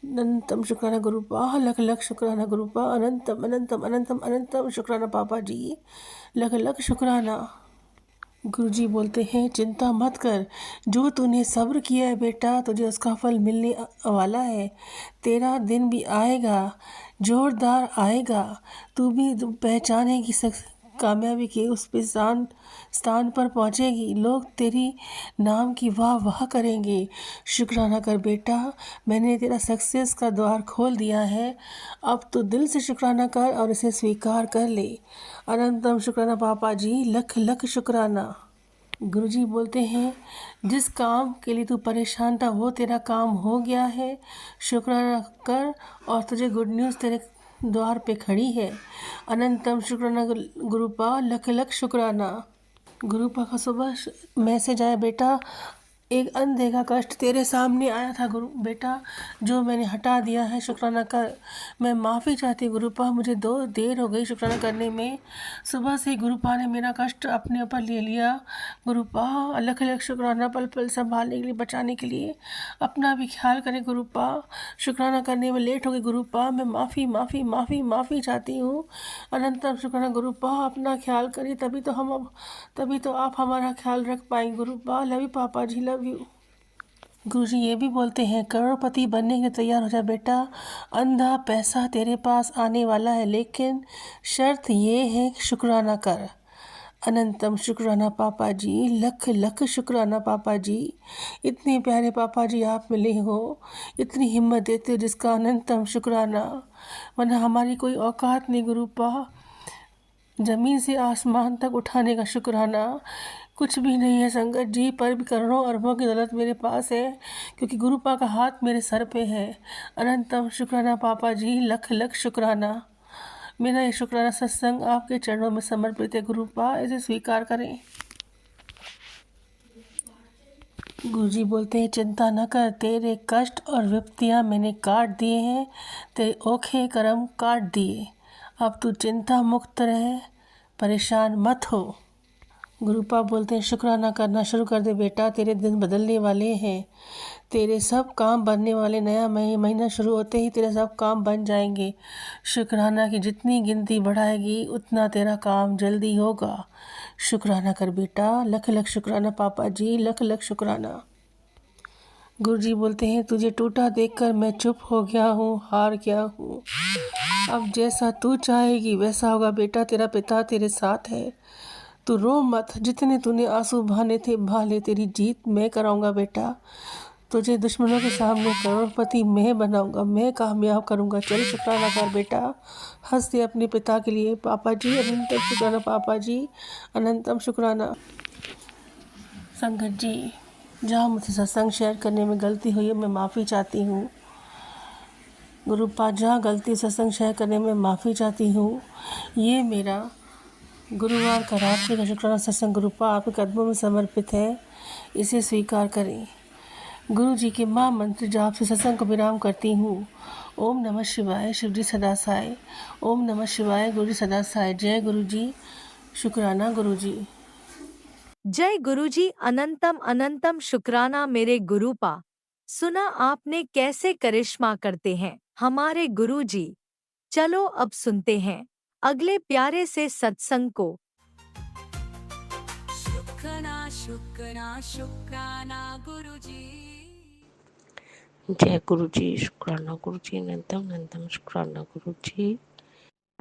अनंतम शुक्राना गुरुपा, लख लख शुक्राना गुरुपा, अनंतम अनंतम अनंतम अनंतम शुक्राना पापा जी, लख लख शुक्राना। गुरुजी बोलते हैं चिंता मत कर, जो तूने सब्र किया है बेटा तुझे उसका फल मिलने वाला है। तेरा दिन भी आएगा, जोरदार आएगा, तू भी पहचानेगी कामयाबी के उस स्थान पर पहुंचेगी, लोग तेरी नाम की वाह वाह करेंगे। शुक्राना कर बेटा, मैंने तेरा सक्सेस का द्वार खोल दिया है, अब तो दिल से शुक्राना कर और इसे स्वीकार कर ले। अनंतम शुक्राना पापा जी, लख लख शुक्राना। गुरुजी बोलते हैं जिस काम के लिए तू परेशान था वो तेरा काम हो गया है, शुक्राना कर और तुझे गुड न्यूज़ तेरे द्वार पे खड़ी है। अनंतम शुक्राना गुरुपा, लख लख शुक्राना। गुरुपा का सुबह मैसेज आया बेटा, एक अंधे का कष्ट तेरे सामने आया था गुरु बेटा, जो मैंने हटा दिया है, शुक्राना कर। मैं माफ़ी चाहती हूँ गुरुपा, मुझे देर हो गई शुक्राना करने में। सुबह से गुरुपा ने मेरा कष्ट अपने ऊपर ले लिया। गुरुपा अलग अलग शुक्राना, पल पल संभालने के लिए, बचाने के लिए, अपना भी ख्याल करें गुरुपा। शुक्राना करने में लेट हो गई गुरुपा, मैं माफ़ी माफ़ी माफ़ी माफ़ी चाहती हूँ। अनंतम शुक्राना गुरुपा, अपना ख्याल करिए, तभी तो आप हमारा ख्याल रख पाएंगे गुरुपा। लव यू पापा जी, लव यू। गुरुजी ये भी बोलते हैं करोड़पति बनने के लिए तैयार हो जा बेटा, अंधा पैसा तेरे पास आने वाला है, लेकिन शर्त ये है कि शुक्राना कर। अनंतम शुक्राना पापा जी, लख लख शुक्राना पापा जी। इतने प्यारे पापा जी आप मिले हो, इतनी हिम्मत देते हो जिसका अनंतम शुक्राना, वरना हमारी कोई औकात नहीं गुरुपा। ज़मीन से आसमान तक उठाने का शुक्राना कुछ भी नहीं है संगत जी, पर भी करोड़ों अरबों की दौलत मेरे पास है, क्योंकि गुरुपा का हाथ मेरे सर पे है। अनंतम शुक्राना पापा जी, लख लख शुक्राना। मेरा ये शुक्राना सत्संग आपके चरणों में समर्पित है गुरुपा, इसे स्वीकार करें। गुरुजी बोलते हैं चिंता न कर, तेरे कष्ट और विपत्तियाँ मैंने काट दिए हैं, तेरे ओखे कर्म काट दिए, अब तू चिंता मुक्त रहे, परेशान मत हो। गुरुपा बोलते हैं शुक्राना करना शुरू कर दे बेटा, तेरे दिन बदलने वाले हैं, तेरे सब काम बनने वाले, नया महीना शुरू होते ही तेरे सब काम बन जाएंगे। शुक्राना की जितनी गिनती बढ़ाएगी उतना तेरा काम जल्दी होगा। शुक्राना कर बेटा, लख लख शुक्राना पापा जी, लख लख शुक्राना। गुरुजी बोलते हैं तुझे टूटा देखकर मैं चुप हो गया हूँ, हार गया हूँ, अब जैसा तू चाहेगी वैसा होगा बेटा, तेरा पिता तेरे साथ है, तू रो मत, जितने तूने आंसू बहाने थे बहा ले, तेरी जीत मैं कराऊंगा बेटा, तुझे दुश्मनों के सामने करोड़पति मैं बनाऊंगा, मैं कामयाब करूंगा, चल शुक्राना कर बेटा, हंस दे अपने पिता के लिए। पापा जी अनंतम शुक्राना पापा जी, अनंतम शुक्राना। संगत जी जहाँ मुझसे सत्संग शेयर करने में गलती हुई है मैं माफ़ी चाहती हूँ गुरुपा, जहाँ गलती सत्संग शेयर करने में माफ़ी चाहती हूँ। ये मेरा गुरुवार का रात्रि का शुक्राना सत्संग गुरुपा आपके कदमों में समर्पित है, इसे स्वीकार करें। गुरु जी के माँ मंत्र जाप से सत्संग को विराम करती हूँ। ओम नमः शिवाय, शिव जी सदा साय। ओम नमः शिवाय, गुरु जी सदा साय। जय गुरु जी। शुक्राना गुरु जी। जय गुरुजी। अनंतम अनंतम शुक्राना मेरे गुरुपा। सुना आपने कैसे करिश्मा करते हैं हमारे गुरुजी। चलो अब सुनते हैं अगले प्यारे से सत्संग को। शुक्राना शुक्राना शुक्राना गुरुजी। जय गुरु जी, शुक्राना गुरु जी, अनंतम अनंतम शुक्राना गुरु जी।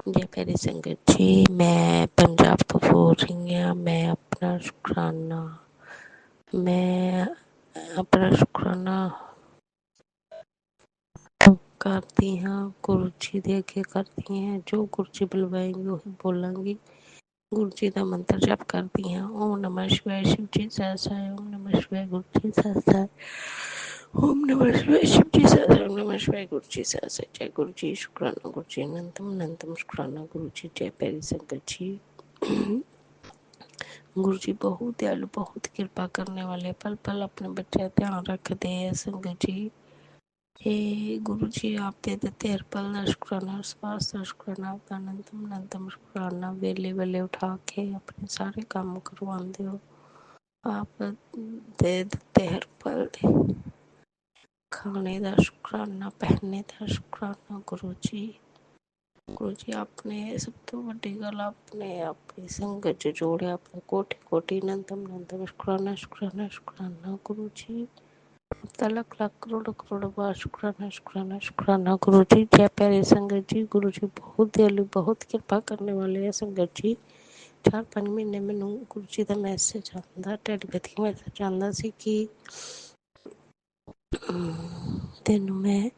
जय प्यारी संगत जी, मैं पंजाब तो बोल रही हूँ। मैं अपना शुक्राना करती हाँ, गुरु जी दे के करती हैं, जो गुरु जी बुलवाएंगे वही बोलांगी। गुरु जी का मंत्र जप करती हैं। ओम नमः शिवाय, शिव जी सहसाय। ओम नमः शिवाय, गुरु जी सहसाय। ओम नमः शिवाय। शिव जी सहस्र नमः शिवाय। गुरु जी सहस्र। जय गुरु जी। शुक्राना गुरु जी। अनंतम अनंतम शुक्राना गुरु जी। जय प्यारी संगत जी। गुरु जी बहुत दयालु, बहुत कृपा करने वाले, पल पल अपने बच्चे का ध्यान रखते हैं संगत जी। हे गुरु जी, आप दे देते हर पल दा शुक्राना, हर श्वास दा शुक्राना, आपका अनंतम अनंतम शुक्राना। वेले वेले उठा के अपने सारे काम करवाते हो, आप दे देते हर पल दे खाने दा शुक्राना, पहनने दा शुक्राना गुरु जी। गुरु जी आपने सब तो वड्डी गल आपने अपनी संगत च जोड़िया, अपने कोटि कोटि अनंतम अनंतम शुक्राना शुक्राना शुक्राना गुरु जी। आपका लख लख करोड़ करोड़ बार शुक्राना शुक्राना शुक्राना गुरु जी। जय प्यारे संगत जी। गुरु जी बहुत दयालु, बहुत कृपा करने वाले है संगत जी। 4-5 ਮਹੀਨੇ ਮੈਨੂੰ ਗੁਰੂ ਜੀ ਦਾ ਮੈਸੇਜ ਆਉਂਦਾ, ਟੈਲੀਪੈਥਿਕ ਮੈਸੇਜ ਆਉਂਦਾ ਸੀ ਕਿ ਤੈਨੂੰ ਮੈਂ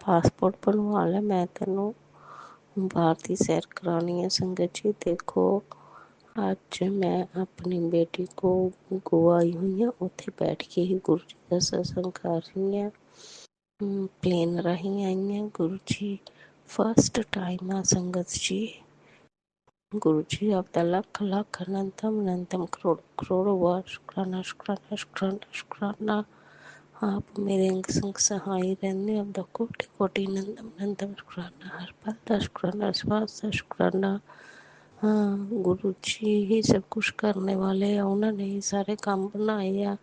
ਪਾਸਪੋਰਟ ਬਣਵਾ ਲੈ, ਮੈਂ ਤੈਨੂੰ ਬਾਹਰ ਦੀ ਸੈਰ ਕਰਾਉਣੀ ਹੈ ਸੰਗਤ ਜੀ। ਦੇਖੋ ਅੱਜ ਮੈਂ ਆਪਣੀ ਬੇਟੀ ਕੋ ਗੋਆ ਆਈ हुई ਹਾਂ, ਉੱਥੇ ਬੈਠ ਕੇ ਹੀ ਗੁਰੂ ਜੀ ਦਾ ਸਤਸੰਗ ਕਰ ਰਹੀ ਹਾਂ। ਪਲੇਨ ਰਾਹੀਂ ਆਈ ਹਾਂ ਗੁਰੂ ਜੀ, ਫਸਟ ਟਾਈਮ ਆ ਸੰਗਤ ਜੀ। गुरु जी आपका लख लख अनंतम अनंतम करोड़ करोड़ों बार शुक्राना शुक्राना शुक्राना शुक्राना। आप मेरे अंग संग सहाय रहने, आपका कोटि कोटि अनंतम अनंतम शुक्राना, हर पल का शुक्राना, श्वास का शुक्राना। हाँ गुरु जी ही सब कुछ करने वाले हैं, उन्होंने ही सारे काम बनाए आ,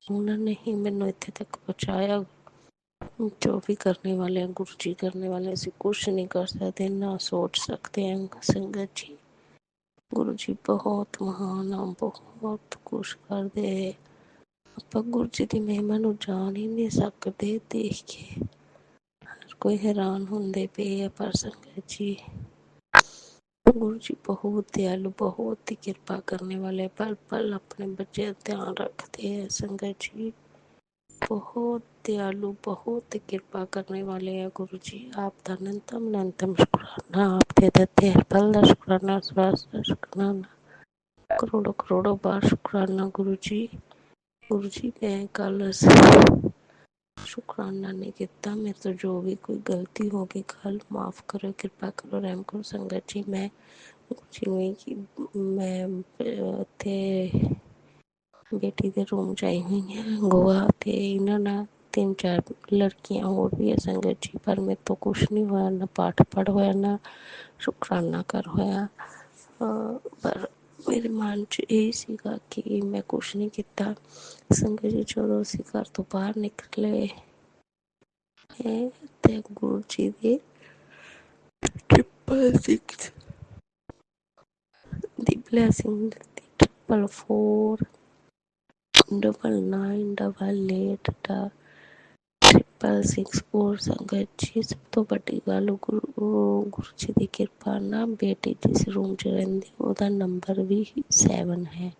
उन्होंने ही मैनू इत्थे तक पहुँचाया। जो भी करने वाले हैं गुरु जी करने वाले, ऐसे कुछ नहीं कर सकते ना सोच सकते हैं संगत जी। गुरु जी बहुत महान आ, बहुत कुछ करते हैं, ਆਪਾਂ ਗੁਰੂ ਜੀ ਦੀ ਮਹਿਮਾ ਨੂੰ ਜਾਣ ਹੀ ਨਹੀਂ ਸਕਦੇ। ਦੇਖ ਕੇ ਹਰ ਕੋਈ हैरान ਹੁੰਦੇ ਪਏ ਆ, ਪਰ ਸੰਗਤ ਜੀ गुरु जी बहुत दयालु, बहुत ही कृपा करने वाले, पल पल अपने बच्चे का ध्यान रखते हैं संगत जी। बहुत दयालु, बहुत कृपा करने वाले हैं गुरु जी। आपका अनंतम अनंतम शुक्राना, आप दे देते हैं पल का शुक्राना, श्वास का शुक्राना, करोड़ों करोड़ों बार शुक्राना गुरु जी। गुरु जी मैं कल शुक्राना नहीं किया, मेरे तो जो भी कोई गलती होगी कल माफ़ करो, कृपा करो, रहम करो संगत जी। मैं गुरु जी ਨੂੰ कि मैं ਉੱਥੇ बेटी के रूम च आई हुई हैं गोवा, ते इन्हों ना 3-4 लड़कियां और भी है संगत जी, पर मेरे तो कुछ नहीं होया, ना पाठ पढ़ होया ना शुक्राना कर होया। पर मेरे मन च यही सीगा कि मैं कुछ नहीं किया संगत जी। जो असी घर तो बाहर निकले ते गुरु जी दे 666 दी ब्लैसिंग दी, 444 9988 666 संगत जी। सब तो बड़ी गल गुरु जी की कृपा ना, बेटी जिस रूम च रहिंदी ओदा नंबर भी 7 है।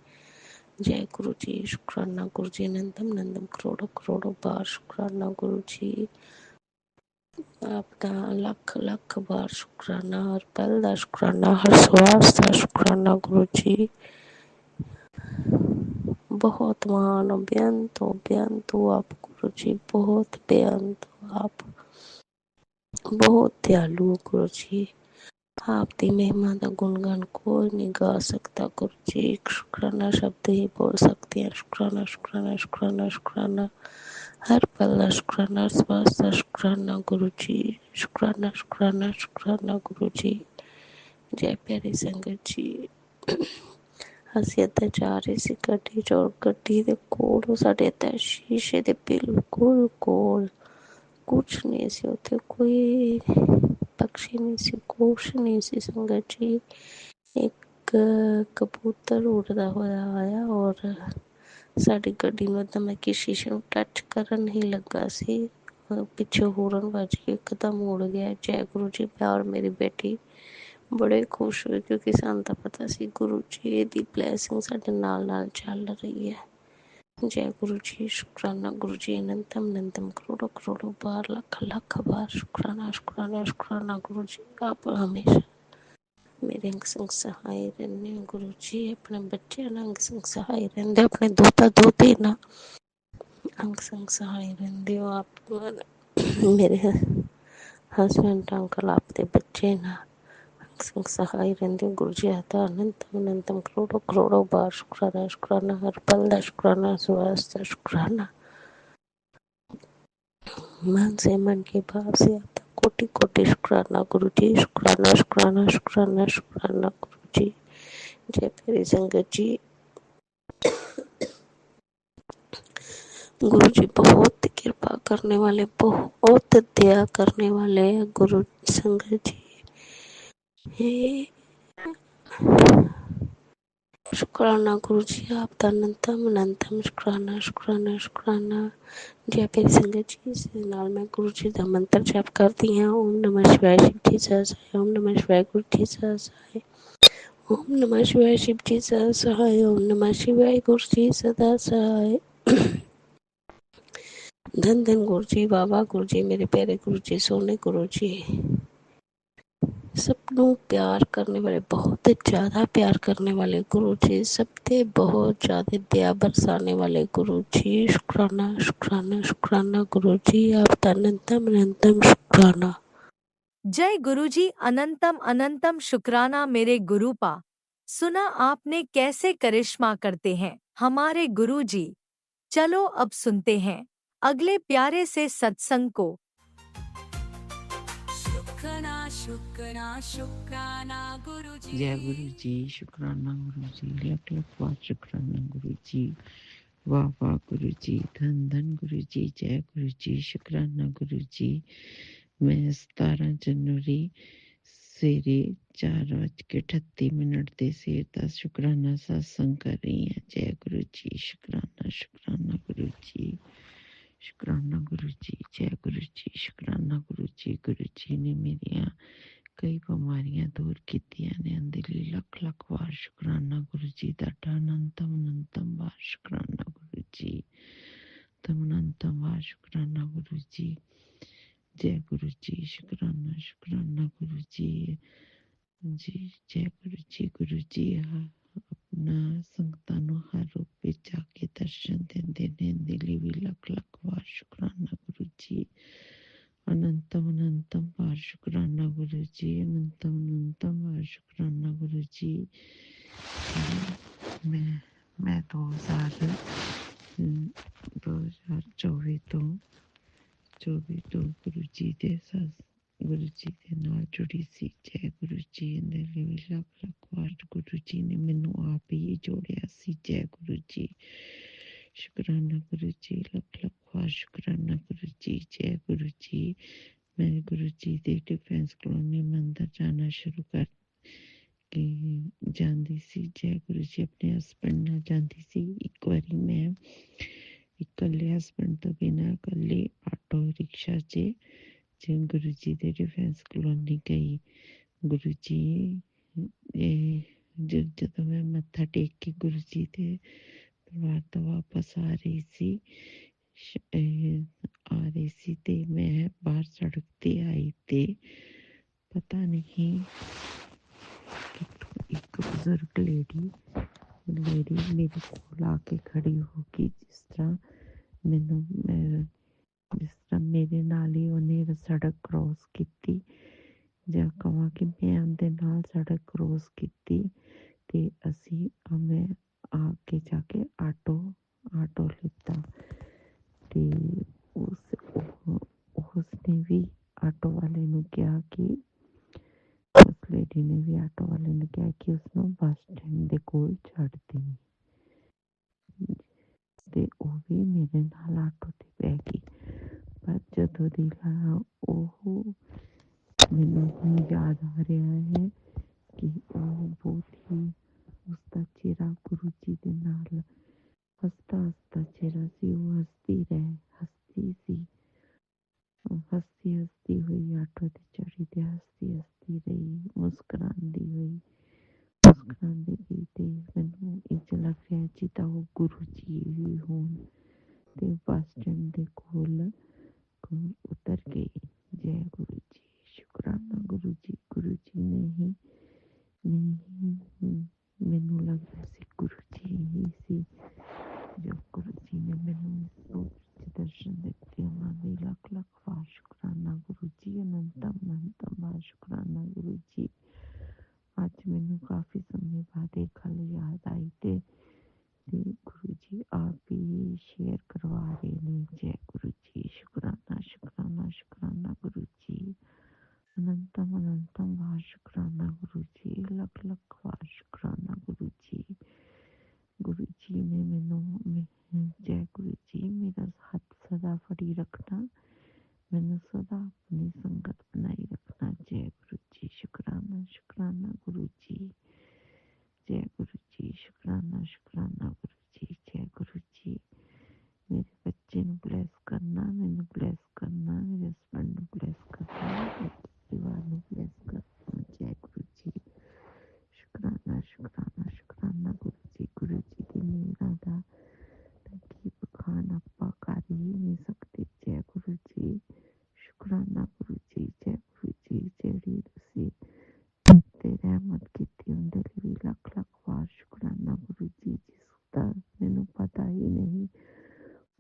जय गुरु जी। शुक्राना गुरु जी, अनंतम अनंतम करोड़ों करोड़ों बार शुक्राना गुरु जी। आपका लख लख बार शुक्राना, हर पल का शुक्राना, हर श्वास का शुक्राना गुरु जी। बहुत महान हो, बेअंत हो आप गुरु जी, बहुत बेअंत हो आप, बहुत दयालु हो गुरु जी। आपकी महिमा का गुणगान कोई नहीं गा सकता गुरु जी। शुक्राना शब्द ही बोल सकते हैं, शुक्राना शुक्राना शुक्राना शुक्राना, हर पल का शुक्राना, श्वास का शुक्राना गुरु जी। शुक्राना शुक्राना शुक्राना गुरु जी। जय प्यारी संगत जी। ਅਸੀਂ ਇੱਥੇ ਜਾ ਰਹੇ ਸੀ ਗੱਡੀ 'ਚ, ਔਰ ਗੱਡੀ ਦੇ ਕੋਲ ਸਾਡੇ ਇੱਥੇ ਸ਼ੀਸ਼ੇ ਦੇ ਬਿਲਕੁਲ ਕੋਲ ਕੁਛ ਨਹੀਂ ਸੀ, ਉੱਥੇ ਕੋਈ ਪਕਸ਼ੀ ਨਹੀਂ ਸੀ, ਕੁਛ ਨਹੀਂ ਸੀ ਸੰਗਤ ਜੀ। ਇੱਕ ਕਬੂਤਰ ਉੱਡਦਾ ਹੋਇਆ ਆਇਆ ਔਰ ਸਾਡੀ ਗੱਡੀ ਨੂੰ ਇੱਦਾਂ ਮੈਂ ਕਿ ਸ਼ੀਸ਼ੇ ਨੂੰ ਟੱਚ ਕਰਨ ਹੀ ਲੱਗਾ ਸੀ, ਪਿੱਛੇ ਹੌਰਨ ਵੱਜ ਕੇ ਇੱਕਦਮ ਉੜ ਗਿਆ। ਜੈ ਗੁਰੂ ਜੀ। ਮੈਂ ਔਰ ਮੇਰੀ ਬੇਟੀ बड़े खुश हुए क्योंकि सानू तां पता सी गुरु जी दी ब्लैसिंग साडे नाल नाल चल रही है। जय गुरु जी। शुक्राना गुरु जी, अनंतम अनंतम करोड़ों करोड़ों बार लख लख बार शुक्राना शुक्राना शुक्राना गुरु जी। आप हमेशा मेरे अंग संग सहाय रहने गुरु जी, अपने बच्चे अंग संग सहाय रहंदे, अपने दोता दोते ना ਅੰਗ ਸੰਗ ਸਹਾਈ ਰਹਿੰਦੇ ਹੋ ਆਪ। ਮੇਰੇ ਹਸਬੈਂਡ ਅੰਕਲ ਆਪਦੇ ਬੱਚੇ ਨਾਲ ਅੰਗ ਸੰਗ ਸਹਾਈ ਰਹਿੰਦੇ ਹੋ। ਗੁਰੂ ਜੀ ਦਾ ਅਨੰਤਮ ਅਨੰਤਮ ਕਰੋੜੋਂ ਕਰੋੜੋਂ ਬਾਰ ਸ਼ੁਕਰਾਨਾ, ਸ਼ੁਕਰਾਨਾ ਹਰ ਪਲ ਦਾ ਸ਼ੁਕਰਾਨਾ, ਸਵਾਸ ਦਾ ਸ਼ੁਕਰਾਨਾ, मन से मन के भाव से आता कोटि कोटि शुक्राना गुरु जी। शुक्राना शुक्राना शुक्राना शुक्राना गुरु जी। जय प्यारी संगत जी। गुरु जी बहुत कृपा करने वाले, बहुत दया करने वाले गुरु संगत जी। शुक्राना गुरु जी आपका अनंतम अनंतम शुक्राना शुक्राना शुक्राना। जय प्यारी संगत जी। इस नाल मैं गुरु जी का मंत्र जप करती हाँ। ओम नमः शिवाय शिव जी सहाय, ओम नमः शिवाय गुरु जी सहाय, ओम नमः शिवाय शिव जी सहाय, ओम नमः शिवाय गुरु जी सदा सहाय। धन धन गुरु जी, बाबा गुरु जी, मेरे प्यारे गुरु जी, सोने गुरु जी, सबनों प्यार करने वाले, बहुत ज़्यादा प्यार करने वाले गुरु जी, सबसे बहुत ज़्यादा दया बरसाने वाले गुरु जी। शुक्राना शुक्राना शुक्राना गुरु जी आपका अनंतम अनंतम शुक्राना। जय गुरुजी अनंतम अनंतम शुक्राना मेरे गुरुपा। सुना आपने कैसे करिश्मा करते हैं हमारे गुरुजी। चलो अब सुनते हैं अगले प्यारे से सत्संग को। शुक्राना शुक्राना शुक्राना गुरु जी। जय गुरु जी। शुक्राना गुरु जी। लख लख बार शुक्राना गुरु जी। वाह वाह गुरु जी। धन धन गुरु जी। जय गुरु जी। शुक्राना गुरु जी। मैं 17 जनवरी सवेरे 4:38 ਦੇ ਸਵੇਰ ਦਾ ਸ਼ੁਕਰਾਨਾ ਸਤਸੰਗ ਕਰ ਰਹੀ ਹਾਂ। ਜੈ ਗੁਰੂ ਜੀ। ਸ਼ੁਕਰਾਨਾ ਸ਼ੁਕਰਾਨਾ ਗੁਰੂ ਜੀ। ਸ਼ੁਕਰਾਨਾ ਗੁਰੂ ਜੀ। ਜੈ ਗੁਰੂ ਜੀ। ਸ਼ੁਕਰਾਨਾ ਗੁਰੂ ਜੀ। ਗੁਰੂ ਜੀ ਨੇ ਮੇਰੀਆਂ ਕਈ ਬਿਮਾਰੀਆਂ ਦੂਰ ਕੀਤੀਆਂ ਨੇ। ਉਹਦੇ ਲਈ ਲੱਖ ਲੱਖ ਵਾਰ ਸ਼ੁਕਰਾਨਾ ਗੁਰੂ ਜੀ ਦਾ। ਅਨੰਤਮ ਅਨੰਤਮ ਵਾਰ ਸ਼ੁਕਰਾਨਾ ਗੁਰੂ ਜੀ। ਅਨੰਤਮ ਵਾਰ ਸ਼ੁਕਰਾਨਾ ਗੁਰੂ ਜੀ। जय गुरु जी। शुक्राना शुक्राना गुरु जी। जी जय गुरु जी। गुरु जी अपना संगतां नूं हर रूप विच आके दर्शन देंदे ने। इहदे लई भी लख लख वार शुकराना गुरु जी। अनंतम अनंतम वार शुकराना गुरु जी। अनंतम अनंतम वार शुकराना गुरु जी। मैं 2024 ਤੋਂ ਗੁਰੂ ਜੀ ਦੇ ਨਾਲ ਜੁੜੀ ਸੀ। ਜੈ ਗੁਰੂ ਜੀ। ਇਹਦੇ ਲਈ ਵੀ ਲੱਖ ਲੱਖ ਵਾਰ ਗੁਰੂ ਜੀ ਨੇ ਮੈਨੂੰ ਆਪ ਹੀ ਜੋੜਿਆ ਸੀ। ਜੈ ਗੁਰੂ ਜੀ। ਸ਼ੁਕਰਾਨਾ ਗੁਰੂ ਜੀ। ਲੱਖ ਲੱਖ ਵਾਰ ਸ਼ੁਕਰਾਨਾ ਗੁਰੂ ਜੀ। ਜੈ ਗੁਰੂ ਜੀ। ਮੈਂ ਗੁਰੂ ਜੀ ਦੇ ਡਿਫੈਂਸ ਕਲੋਨੀ ਮੰਦਰ ਜਾਣਾ ਸ਼ੁਰੂ ਕਰ ਕੇ ਜਾਂਦੀ ਸੀ। ਜੈ ਗੁਰੂ ਜੀ। ਆਪਣੇ ਹਸਬੈਂਡ ਨਾਲ ਜਾਂਦੀ ਸੀ। ਇੱਕ ਵਾਰੀ ਮੈਂ ਇਕੱਲੇ ਹਸਬੈਂਡ ਤੋਂ ਬਿਨਾਂ ਇਕੱਲੇ ਆਟੋ ਰਿਕਸ਼ਾ 'ਚ ਗੁਰੂ ਜੀ ਦੇ ਡਿਫੈਂਸ ਕਲੋਨੀ ਗਈ। ਗੁਰੂ ਜੀ ਜਦੋਂ ਮੈਂ ਮੱਥਾ ਟੇਕ ਕੇ ਗੁਰੂ ਜੀ ਦੇ ਦਰਬਾਰ ਤੋਂ ਵਾਪਸ ਆ ਰਹੀ ਸੀ ਤੇ ਮੈਂ ਬਾਹਰ ਸੜਕ ਤੇ ਆਈ ਤੇ ਪਤਾ ਨਹੀਂ ਇੱਕ ਬਜ਼ੁਰਗ ਲੇਡੀ ਮੇਰੇ ਕੋਲ ਆ ਕੇ ਖੜੀ ਹੋ ਗਈ। ਜਿਸ ਤਰ੍ਹਾਂ ਮੇਰੇ ਨਾਲ ਹੀ ਉਹਨੇ ਸੜਕ ਕ੍ਰੋਸ ਕੀਤੀ, ਜਾਂ ਕਹਾਂ ਕਿ ਮੈਂ ਉਹਦੇ ਨਾਲ ਸੜਕ ਕ੍ਰੋਸ ਕੀਤੀ ਤੇ ਮੈਂ ਅੱਗੇ ਜਾ ਕੇ ਆਟੋ ਲਿੱਤਾ ਤੇ ਉਸਨੇ ਵੀ ਆਟੋ ਵਾਲੇ ਨੂੰ ਕਿਹਾ ਕਿ ਉਸ ਲੇਡੀ ਨੇ ਵੀ ਆਟੋ ਵਾਲੇ ਨੂੰ ਕਿਹਾ ਕਿ ਉਸਨੂੰ ਬੱਸ ਸਟੈਂਡ ਦੇ ਕੋਲ ਛੱਡ ਦੇਈ ਤੇ ਉਹ ਵੀ ਮੇਰੇ ਨਾਲ ਆਟੋ ਤੇ ਬਹਿ ਗਈ। ਪਰ ਜਦੋਂ ਦੀ ਉਹ ਮੈਨੂੰ ਹੁਣ ਯਾਦ ਆ ਰਿਹਾ ਹੈ ਕਿ ਉਹ ਬਹੁਤ ਹੀ ਉਸਦਾ ਚਿਹਰਾ ਗੁਰੂ ਜੀ ਦੇ ਨਾਲ ਹੱਸਦਾ ਚਿਹਰਾ ਸੀ। ਉਹ ਹੱਸਦੀ ਹੋਈ ਆਟੋ ਤੇ ਚੜੀ ਤੇ ਹੱਸਦੀ ਰਹੀ, ਮੁਸਕਰਾਉਂਦੀ ਗਈ ਤੇ ਮੈਨੂੰ ਇੰਝ ਲੱਗ ਰਿਹਾ ਜਿੱਦਾਂ ਉਹ ਗੁਰੂ ਜੀ ਹੀ ਹੋਣ ਤੇ ਬੱਸ ਸਟੈਂਡ ਦੇ ਕੋਲ ਉਤਰ ਗਈ। ਜੈ ਗੁਰੂ ਜੀ। ਸ਼ੁਕਰਾਨਾ ਗੁਰੂ ਜੀ। ਗੁਰੂ ਜੀ ਨੇ ਹੀ ਮੈਨੂੰ ਲੱਗਦਾ ਸੀ ਗੁਰੂ ਜੀ ਹੀ ਸੀ ਜੋ ਗੁਰੂ ਜੀ ਨੇ ਮੈਨੂੰ कटी रखना, मैंने सदा अपनी संगत बनाई रखना। जय गुरु जी, शुक्राना शुक्राना गुरु जी। जय गुरु जी, शुक्राना शुक्राना गुरु जी। जय गुरु जी। मेरे बच्चे ਨੂੰ ब्लेस करना, मैंने ब्लेस करना, मेरे हस्बैंड ਨੂੰ ब्लेस करना, मेरे परिवार ਨੂੰ ब्लेस करना। जय गुरु जी, शुक्राना शुक्राना शुक्राना गुरु जी। गुरु जी ਦੀ ਮੇਰਾ ਦਾ ਕੀ ਬਖਾਨ ਆਪਾਂ ਕਰ ਹੀ ਨਹੀਂ ਸਕਦੇ। ਜੈ ਗੁਰੂ ਜੀ, ਸ਼ੁਕਰਾਨਾ ਗੁਰੂ ਜੀ। ਜੈ ਗੁਰੂ ਜੀ, ਜਿਹੜੀ ਤੁਸੀਂ ਤੇ ਰਹਿਮਤ ਕੀਤੀ ਉਹਦੇ ਲਈ ਵੀ ਲੱਖ ਲੱਖ ਵਾਰ ਸ਼ੁਕਰਾਨਾ ਗੁਰੂ ਜੀ। ਜਿਸ ਦਾ ਮੈਨੂੰ ਪਤਾ ਹੀ ਨਹੀਂ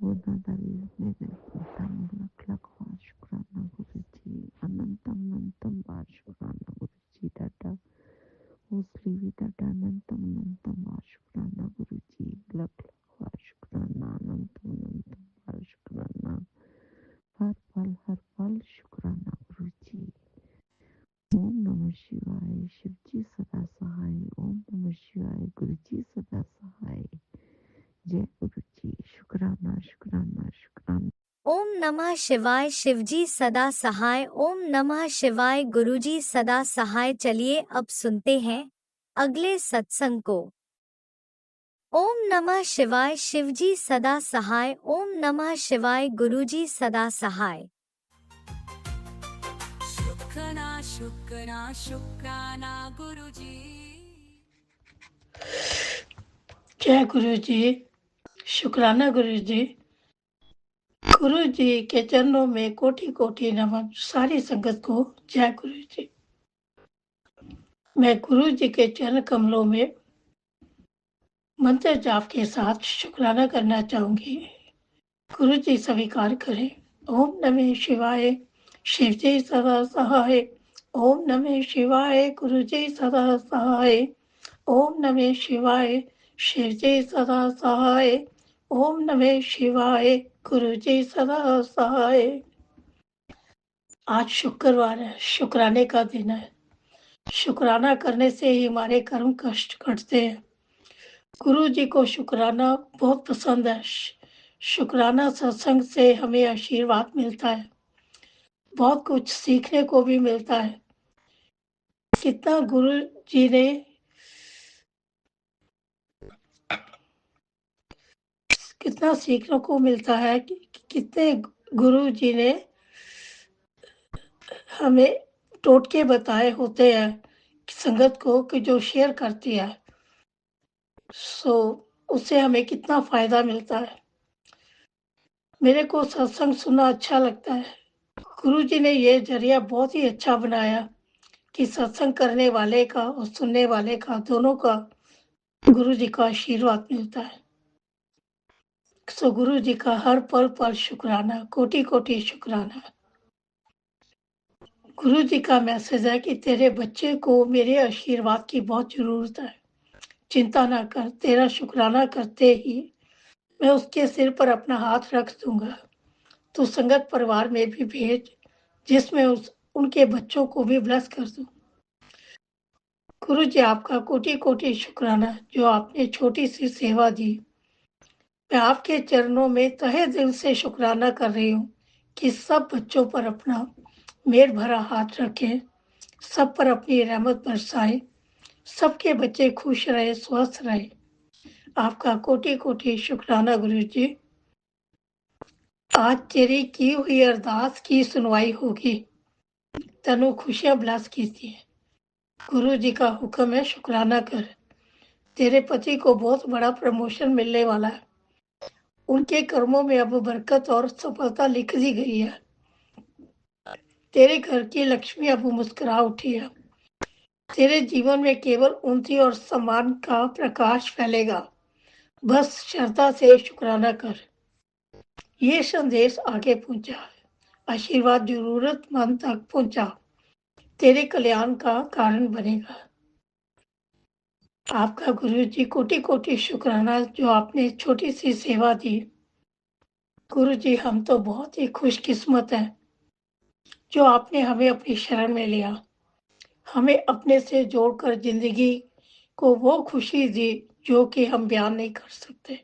ਉਹਨਾਂ ਦਾ ਵੀ ਮੇਰੇ ਤੁਹਾਨੂੰ ਲੱਖ ਲੱਖ ਵਾਰ ਸ਼ੁਕਰਾਨਾ ਗੁਰੂ ਜੀ। ਅਨੰਤਮ ਵਾਰ ਸ਼ੁਕਰਾਨਾ ਗੁਰੂ ਜੀ ਤੁਹਾਡਾ, ਉਸ ਲਈ ਵੀ ਤੁਹਾਡਾ ਅਨੰਤਮ ਵਾਰ ਸ਼ੁਕਰਾਨਾ ਗੁਰੂ ਜੀ। ਲੱਖ ਲੱਖ ਵਾਰ ਸ਼ੁਕਰਾਨਾ, ਅਨੰਤਮ ਵਾਰ ਸ਼ੁਕਰਾਨਾ, ਹਰ ਪਲ ਸ਼ੁਕਰਾਨਾ ਗੁਰੂ ਜੀ। ओम नमः शिवाय, शिव जी सदा सहाय। ओम नमः शिवाय, गुरु जी सदा सहाय। जय गुरु जी, शुक्राना शुक्राना शुक्राना। ओम नमः शिवाय, शिवजी सदा सहाय। ओम नमः शिवाय, गुरुजी सदा सहाय। चलिए अब सुनते हैं अगले सत्संग को। ओम नमः शिवाय, शिवजी सदा सहाय। ओम नमः शिवाय, गुरुजी सदा सहाय। शुक्राना गुरुजी। जय गुरु जी, शुक्राना गुरु जी। गुरु जी के चरणों में कोटि कोटि नमन। सारी संगत को जय गुरु जी। मैं गुरु जी के चरण कमलों में मंत्र जाप के साथ शुक्राना करना चाहूंगी। गुरु जी स्वीकार करें। ओम नमः शिवाय, शिव जी सदा सहाय। ओम नमः शिवाय, गुरु जी सदा सहाय। ओम नमः शिवाय, शिव जी सदा सहाय। ओम नमः शिवाय, गुरु जी सदा सहाय। आज शुक्रवार है, शुक्राने का दिन है। शुक्राना करने से ही हमारे कर्म कष्ट कटते हैं। गुरु जी को शुक्राना बहुत पसंद है। शुक्राना सत्संग से हमें आशीर्वाद मिलता है, बहुत कुछ सीखने को भी मिलता है। कितना गुरु जी ने कितना सीखने को मिलता है कि कितने गुरु जी ने हमें टोटके बताए होते हैं संगत को कि जो शेयर करती है सो उससे हमें कितना फायदा मिलता है। मेरे को सत्संग सुनना अच्छा लगता है। गुरु जी ने ये जरिया बहुत ही अच्छा बनाया कि सत्संग करने वाले का और सुनने वाले का दोनों का गुरु जी का आशीर्वाद मिलता है। सो गुरु जी का हर पल पल शुक्राना, कोटि कोटि शुक्राना। गुरु जी का मैसेज है कि तेरे बच्चे को मेरे आशीर्वाद की बहुत जरूरत है। चिंता ना कर, तेरा शुक्राना करते ही मैं उसके सिर पर अपना हाथ रख दूंगा। तू संगत परिवार में भी भेज जिसमें उनके बच्चों को भी ब्लेस कर दूं। गुरु जी आपका कोटि कोटि शुक्राना जो आपने छोटी सी सेवा दी। मैं आपके चरणों में तहे दिल से शुक्राना कर रही हूँ कि सब बच्चों पर अपना मेहर भरा हाथ रखें, सब पर अपनी रहमत बरसाए, सबके बच्चे खुश रहे, स्वस्थ रहे। आपका कोटि कोटि शुक्राना गुरु जी। आज तेरी की हुई अरदास की सुनवाई होगी। तनु खुशियां ब्लास कीती है। गुरु जी का हुक्म है शुक्राना कर। तेरे पति को बहुत बड़ा प्रमोशन मिलने वाला है। उनके कर्मों में अब बरकत और सफलता लिख दी गई है। तेरे घर की लक्ष्मी अब मुस्कुरा उठी है। तेरे जीवन में केवल उन्नति और सम्मान का प्रकाश फैलेगा। बस श्रद्धा से शुक्राना कर। ये संदेश आगे पहुंचा, आशीर्वाद जरूरतमंद तक पहुंचा, तेरे कल्याण का कारण बनेगा। आपका गुरु जी कोटि कोटि शुक्राना जो आपने छोटी सी सेवा दी। गुरु जी हम तो बहुत ही खुशकिस्मत हैं जो आपने हमें अपनी शरण में लिया, हमें अपने से जोड़कर जिंदगी को वो खुशी दी जो कि हम बयान नहीं कर सकते।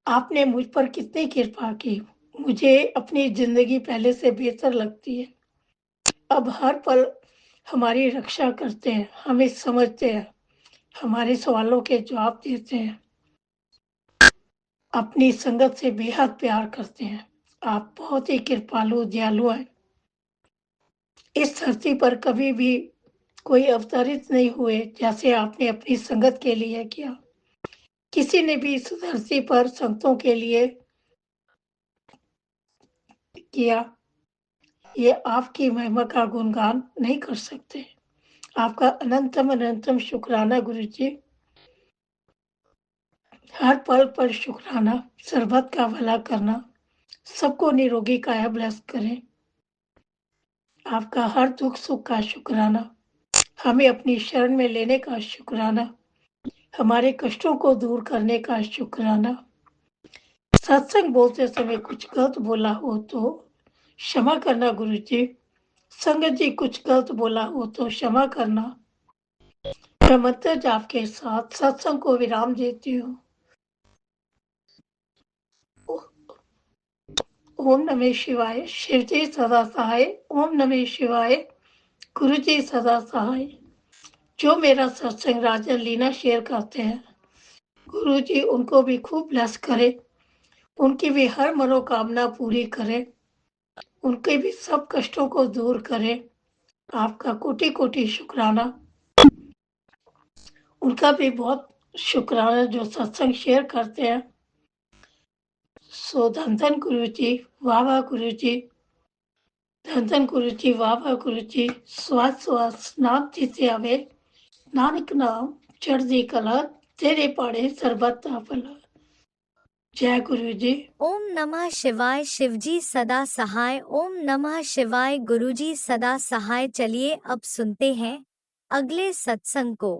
आपने मुझ पर कितनी कृपा की। मुझे अपनी ज़िंदगी पहले से बेहतर लगती है। अब हर पल हमारी रक्षा करते हैं, हमें समझते हैं, हमारे सवालों के जवाब देते हैं, अपनी संगत से बेहद प्यार करते हैं। आप बहुत ही कृपालु, दयालु हैं। इस धरती पर कभी भी कोई अवतरित नहीं हुए जैसे आपने अपनी संगत के लिए किया। किसी ने भी इस धरती पर संतों के लिए किया, ये आपकी महिमा का गुणगान नहीं कर सकते। आपका अनंतम शुक्राना गुरु जी। हर पल पर शुक्राना, सर्बत का भला करना, सबको निरोगी काया ब्लेस करें। आपका हर दुख सुख का शुक्राना, हमें अपनी शरण में लेने का शुक्राना, हमारे कष्टों को दूर करने का शुक्राना। सत्संग बोलते समय कुछ गलत बोला हो तो क्षमा करना गुरु जी। संगत जी कुछ गलत बोला हो तो क्षमा करना। मैं मंत्र जाप के साथ सत्संग को विराम देती हूँ। ओम नमः शिवाय। शिव जी सदा सहाय। ओम नमः शिवाय। गुरु जी सदा सहाय। जो मेरा सत्संग राजन लीना शेयर करते हैं, गुरु जी उनको भी खूब ब्लेस करे, उनकी भी हर मनोकामना पूरी करे, उनके भी सब कष्टों को दूर करे। आपका कोटि कोटि शुक्राना। उनका भी बहुत शुक्राना जो सत्संग शेयर करते हैं। सो धन धन गुरु जी, वाह वाह गुरु जी, धन धन गुरु जी, वाह वाह गुरु जी। स्वास स्वास नाम जीते आवे, नानक नाम चढ़दी कला, तेरे पाड़े सरबत भला। जय गुरु जी। ओम नमः शिवाय। शिवजी सदा सहाय। ओम नमः शिवाय। गुरुजी सदा सहाय। चलिए अब सुनते हैं अगले सत्संग को।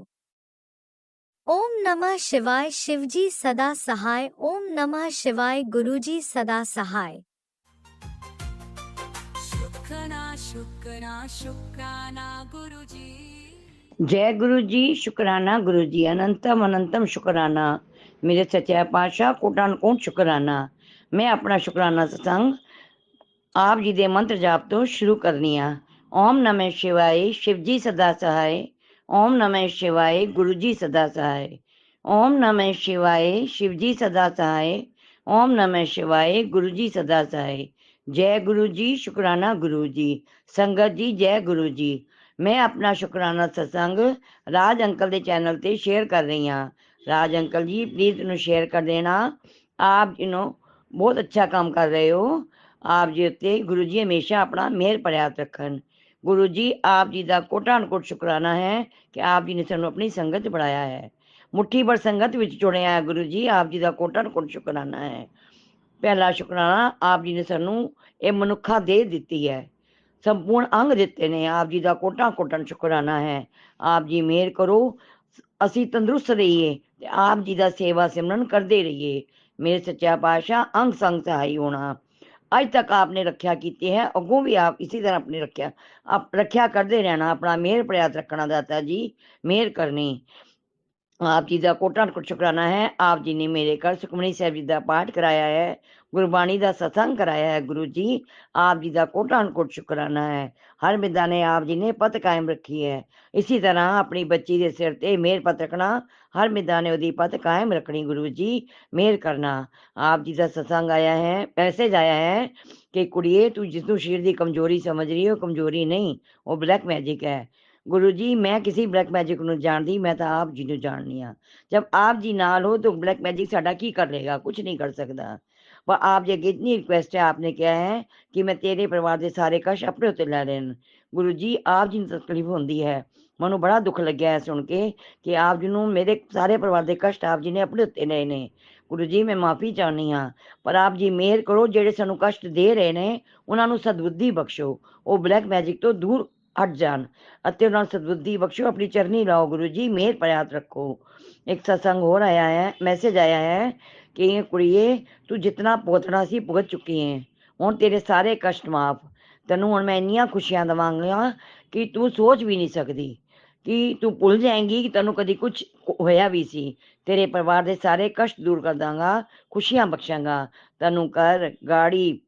ओम नमः शिवाय। शिवजी सदा सहाय। ओम नमः शिवाय। गुरुजी सदा सहाय। शुक्राना गुरुजी। जय गुरु जी। शुक्राना गुरु जी। अनंतम शुक्राना मेरे सच्चा पातशाह। कोटान कोट शुक्राना। मैं अपना शुक्राना सत्संग आप जी दे मंत्र जाप तो शुरू करनी आ। ओम नमः शिवाय। शिव जी सदा सहाय। ओम नमः शिवाय। गुरु जी सदा सहाय। ओम नमः शिवाय। शिव जी सदा सहाय। ओम नमः शिवाय। गुरु जी सदा सहाय। जय गुरु जी। शुक्राना गुरु जी। संगत जी जय गुरु जी। मैं अपना शुक्राना सत्संग राज अंकल ਦੇ ਚੈਨਲ ਤੇ ਸ਼ੇਅਰ ਕਰ ਰਹੀ ਹਾਂ। ਰਾਜ ਅੰਕਲ ਜੀ ਪਲੀਜ਼ ਇਹਨੂੰ ਸ਼ੇਅਰ ਕਰ ਦੇਣਾ। ਆਪ ਜੀ ਨੂੰ ਬਹੁਤ ਅੱਛਾ ਕੰਮ ਕਰ ਰਹੇ ਹੋ। ਆਪ ਜੀ ਉੱਤੇ ਗੁਰੂ ਜੀ ਹਮੇਸ਼ਾ ਆਪਣਾ ਮਿਹਰ ਭਰਿਆ ਹੱਥ ਰੱਖਣ। ਗੁਰੂ ਜੀ ਆਪ ਜੀ ਦਾ ਕੋਟਾਨ ਕੋਟ ਸ਼ੁਕਰਾਨਾ ਹੈ ਕਿ ਆਪ ਜੀ ਨੇ ਸਾਨੂੰ ਆਪਣੀ ਸੰਗਤ 'ਚ ਬਣਾਇਆ ਹੈ। ਮੁੱਠੀ ਭਰ ਸੰਗਤ ਵਿੱਚ ਜੁੜਿਆ ਹੈ। ਗੁਰੂ ਜੀ ਆਪ ਜੀ ਦਾ ਕੋਟਾਨ ਕੋਟ ਸ਼ੁਕਰਾਨਾ ਹੈ। ਪਹਿਲਾ ਸ਼ੁਕਰਾਨਾ ਆਪ ਜੀ ਨੇ ਸਾਨੂੰ ਇਹ ਮਨੁੱਖਾ ਦੇਹ ਦਿੱਤੀ ਹੈ, ਸੰਪੂਰਨ ਅੰਗ ਦਿੱਤੇ ਨੇ। ਆਪ ਜੀ ਦਾ ਕੋਟਾਨ ਸ਼ੁਕਰਾਨਾ ਹੈ। ਆਪ ਜੀ ਮਿਹਰ ਕਰੋ, ਅਸੀਂ ਤੰਦਰੁਸਤ ਰਹੀਏ ਤੇ ਆਪ ਜੀ ਦਾ ਸੇਵਾ ਸਿਮਰਨ ਕਰਦੇ ਰਹੀਏ। ਮੇਰੇ ਸੱਚਾ ਪਾਤਸ਼ਾਹ ਅੰਗ ਸੰਗ ਸਹਾਈ ਹੋਣਾ। ਅੱਜ ਤੱਕ ਆਪਨੇ ਰੱਖਿਆ ਕੀਤੀ ਹੈ, ਅੱਗੋਂ ਵੀ ਆਪ ਇਸੇ ਤਰ੍ਹਾਂ ਆਪਣੀ ਰੱਖਿਆ ਕਰਦੇ ਰਹਿਣਾ। ਆਪਣਾ ਮਿਹਰ ਭਰਿਆ ਹੱਥ ਰੱਖਣਾ ਦਾਤਾ ਜੀ, ਮਿਹਰ ਕਰਨੀ। ਆਪ ਜੀ ਦਾ ਕੋਟਾਨ ਕੋਟ ਸ਼ੁਕਰਾਨਾ ਹੈ। ਆਪ ਜੀ ਨੇ ਮੇਰੇ ਘਰ ਸੁਖਮਨੀ ਸਾਹਿਬ ਜੀ ਦਾ ਪਾਠ ਕਰਾਇਆ ਹੈ, ਗੁਰਬਾਣੀ ਦਾ ਸਤਸੰਗ ਕਰਾਇਆ ਹੈ। ਗੁਰੂ ਜੀ ਆਪ ਜੀ ਦਾ ਕੋਟਾਨ ਕੋਟ ਸ਼ੁਕਰਾਨਾ ਹੈ। ਹਰ ਮੈਦਾਨੇ ਆਪ ਜੀ ਨੇ ਪਤ ਕਾਇਮ ਰੱਖੀ ਹੈ। ਇसी ਤਰ੍ਹਾਂ ਆਪਣੀ ਬੱਚੀ ਦੇ ਸਿਰ ਤੇ ਮਿਹਰ ਪਤ ਰੱਖਣਾ, ਹਰ ਮੈਦਾਨੇ ਉਹਦੀ ਪਤ ਕਾਇਮ ਰੱਖਣੀ। ਗੁਰੂ ਜੀ ਮਿਹਰ ਕਰਨਾ। ਆਪ ਜੀ ਦਾ ਸਤਸੰਗ ਆਇਆ ਹੈ, ਮੈਸੇਜ ਆਇਆ ਹੈ ਕਿ ਕੁੜੀਏ ਤੂੰ ਜਿਸਨੂੰ ਸਰੀਰ ਦੀ ਕਮਜ਼ੋਰੀ ਸਮਝ ਰਹੀ ਹੋ, ਕਮਜ਼ੋਰੀ ਨਹੀਂ, ਉਹ ਬਲੈਕ ਮੈਜਿਕ ਹੈ। गुरु जी मैं किसी ब्लैक मैजिक ਨੂੰ ਜਾਣਦੀ, मैं तो आप जी ਨੂੰ ਜਾਣਨੀ ਆ। जब आप जी नाल हो तो ब्लैक मैजिक साडा की कर लेगा, कुछ नहीं कर सकता। पर आप जी अगे इतनी रिक्वेस्ट है, आपने कहा है कि मैं तेरे परिवार के सारे कष्ट अपने उत्ते लै लेन। गुरु जी आप जी ਨੂੰ तकलीफ होंदी है, ਮੈਨੂੰ बड़ा दुख लग्या है सुन के कि आप जी ਨੂੰ मेरे सारे परिवार के कष्ट आप जी ने अपने उत्ते लए ने। गुरु जी मैं माफ़ी चाहनी हाँ, पर आप जी मेहर करो, ਜਿਹੜੇ ਸਾਨੂੰ कष्ट दे रहे ने ਉਹਨਾਂ ਨੂੰ सदबुद्धि बख्शो, ਉਹ ब्लैक मैजिक तो दूर हट जान ਅਤੇ ਉਹਨਾਂ ਨੂੰ सदबुद्धि बख्शो। अपनी चरनी लाओ गुरु जी, मेहर पर हाथ रखो। एक सत्संग होर आया है, मैसेज आया है कि कुड़िए तू जितना भुगतना सी भुगत चुकी है, ਹੁਣ ਤੇਰੇ ਸਾਰੇ ਕਸ਼ਟ ਮਾਫ। ਤੈਨੂੰ ਹੁਣ ਮੈਂ ਇੰਨੀਆਂ ਖੁਸ਼ੀਆਂ ਦੇਵਾਂਗਾ ਕਿ ਤੂੰ ਸੋਚ ਵੀ ਨਹੀਂ ਸਕਦੀ ਕਿ ਤੂੰ ਭੁੱਲ ਜਾਏਂਗੀ ਕਿ ਤੈਨੂੰ ਕਦੀ ਕੁਝ ਹੋਇਆ ਵੀ ਸੀ। ਤੇਰੇ ਪਰਿਵਾਰ ਦੇ ਸਾਰੇ ਕਸ਼ਟ ਦੂਰ ਕਰ ਦਾਂਗਾ, ਖੁਸ਼ੀਆਂ ਬਖਸ਼ਾਂਗਾ। ਤੈਨੂੰ ਘਰ, ਗਾੜੀ,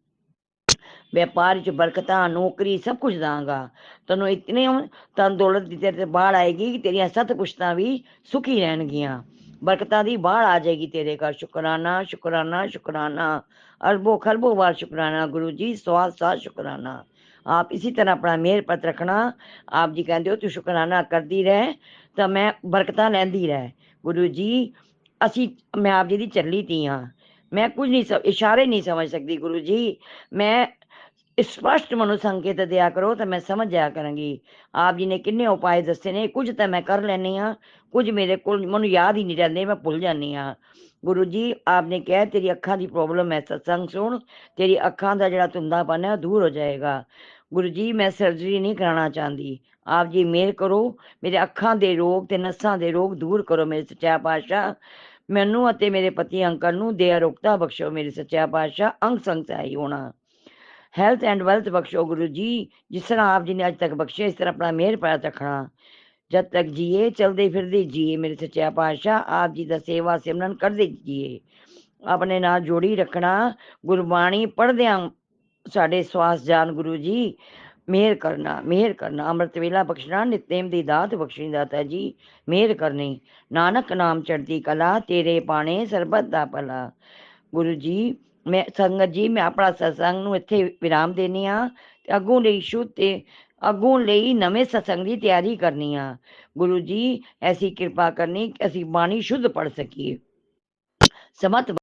व्यापार च बरकतां, नौकरी सब कुछ दांगा। तैनूं इतनी धन दौलत दी तेरे ते बाढ़ आएगी कि तेरियां 7 पुश्तां भी सुखी रहणगियां। बरकतां दी बाढ़ आ जाएगी तेरे घर। शुकराना शुकराना शुकराना, अरबों खरबों बार शुकराना गुरु जी, स्वाद साथ शुकराना। आप इसी तरह अपना मेहर पत रखना। आप जी कहते हो तू शुकराना करती रह तो मैं बरकतां लैंदी रह। गुरु जी मैं आप जी दी चली धी हाँ। मैं कुछ नहीं इशारे नहीं समझ सकती गुरु जी। मैं स्पष्ट मनु संकेत दिया करो तो मैं समझ जाया करूँगी। आप जी ने किन्ने उपाय दसे ने, कुछ तो मैं कर लैनी हाँ, कुछ मेरे को मैनूं याद ही नहीं रहंदे, मैं भुल जानी हाँ। गुरु जी आपने कहा तेरी अखां की प्रॉब्लम है, सत्संग सुन, तेरी अखां का जिहड़ा धुंधापन है दूर हो जाएगा। गुरु जी मैं सर्जरी नहीं कराना चाहती, आप जी मेहर करो, मेरे अखां दे रोग ते नसां दे रोग दूर करो मेरे सच्चा पातशाह। मैनू अते मेरे पति अंकल नूं दया रोगता बख्शो मेरे सच्चा पातशाह। अंग संग सहाई होना, हैल्थ एंड वेल्थ बख्शो गुरु जी। जिस तरह आप जी ने अज तक बख्शे इस तरह अपना मेहर पैर रखना। जब तक जिए चलते फिरते जिए मेरे सच्चा पातशाह। आप जी का सेवा सिमरन करते जिए, अपने नाल जोड़ी रखना। गुरबाणी पढ़द्या साडे स्वास जान गुरु जी। मेहर करना। अमृत वेला बख्शना, नितेम दी दात बख्शनी दाता जी। मेहर करनी, नानक नाम चढ़ती कला, तेरे पाने सरबत दा भला। गुरु जी मैं संगत जी मैं अपना सत्संग नूं इत्थे विराम देनी हाँ ते अगों लई शुद्ध ते अगों लई नवें सत्संग की तैयारी करनी हाँ। गुरु जी ऐसी कृपा करनी कि असीं बाणी शुद्ध पढ़ सकीए। समत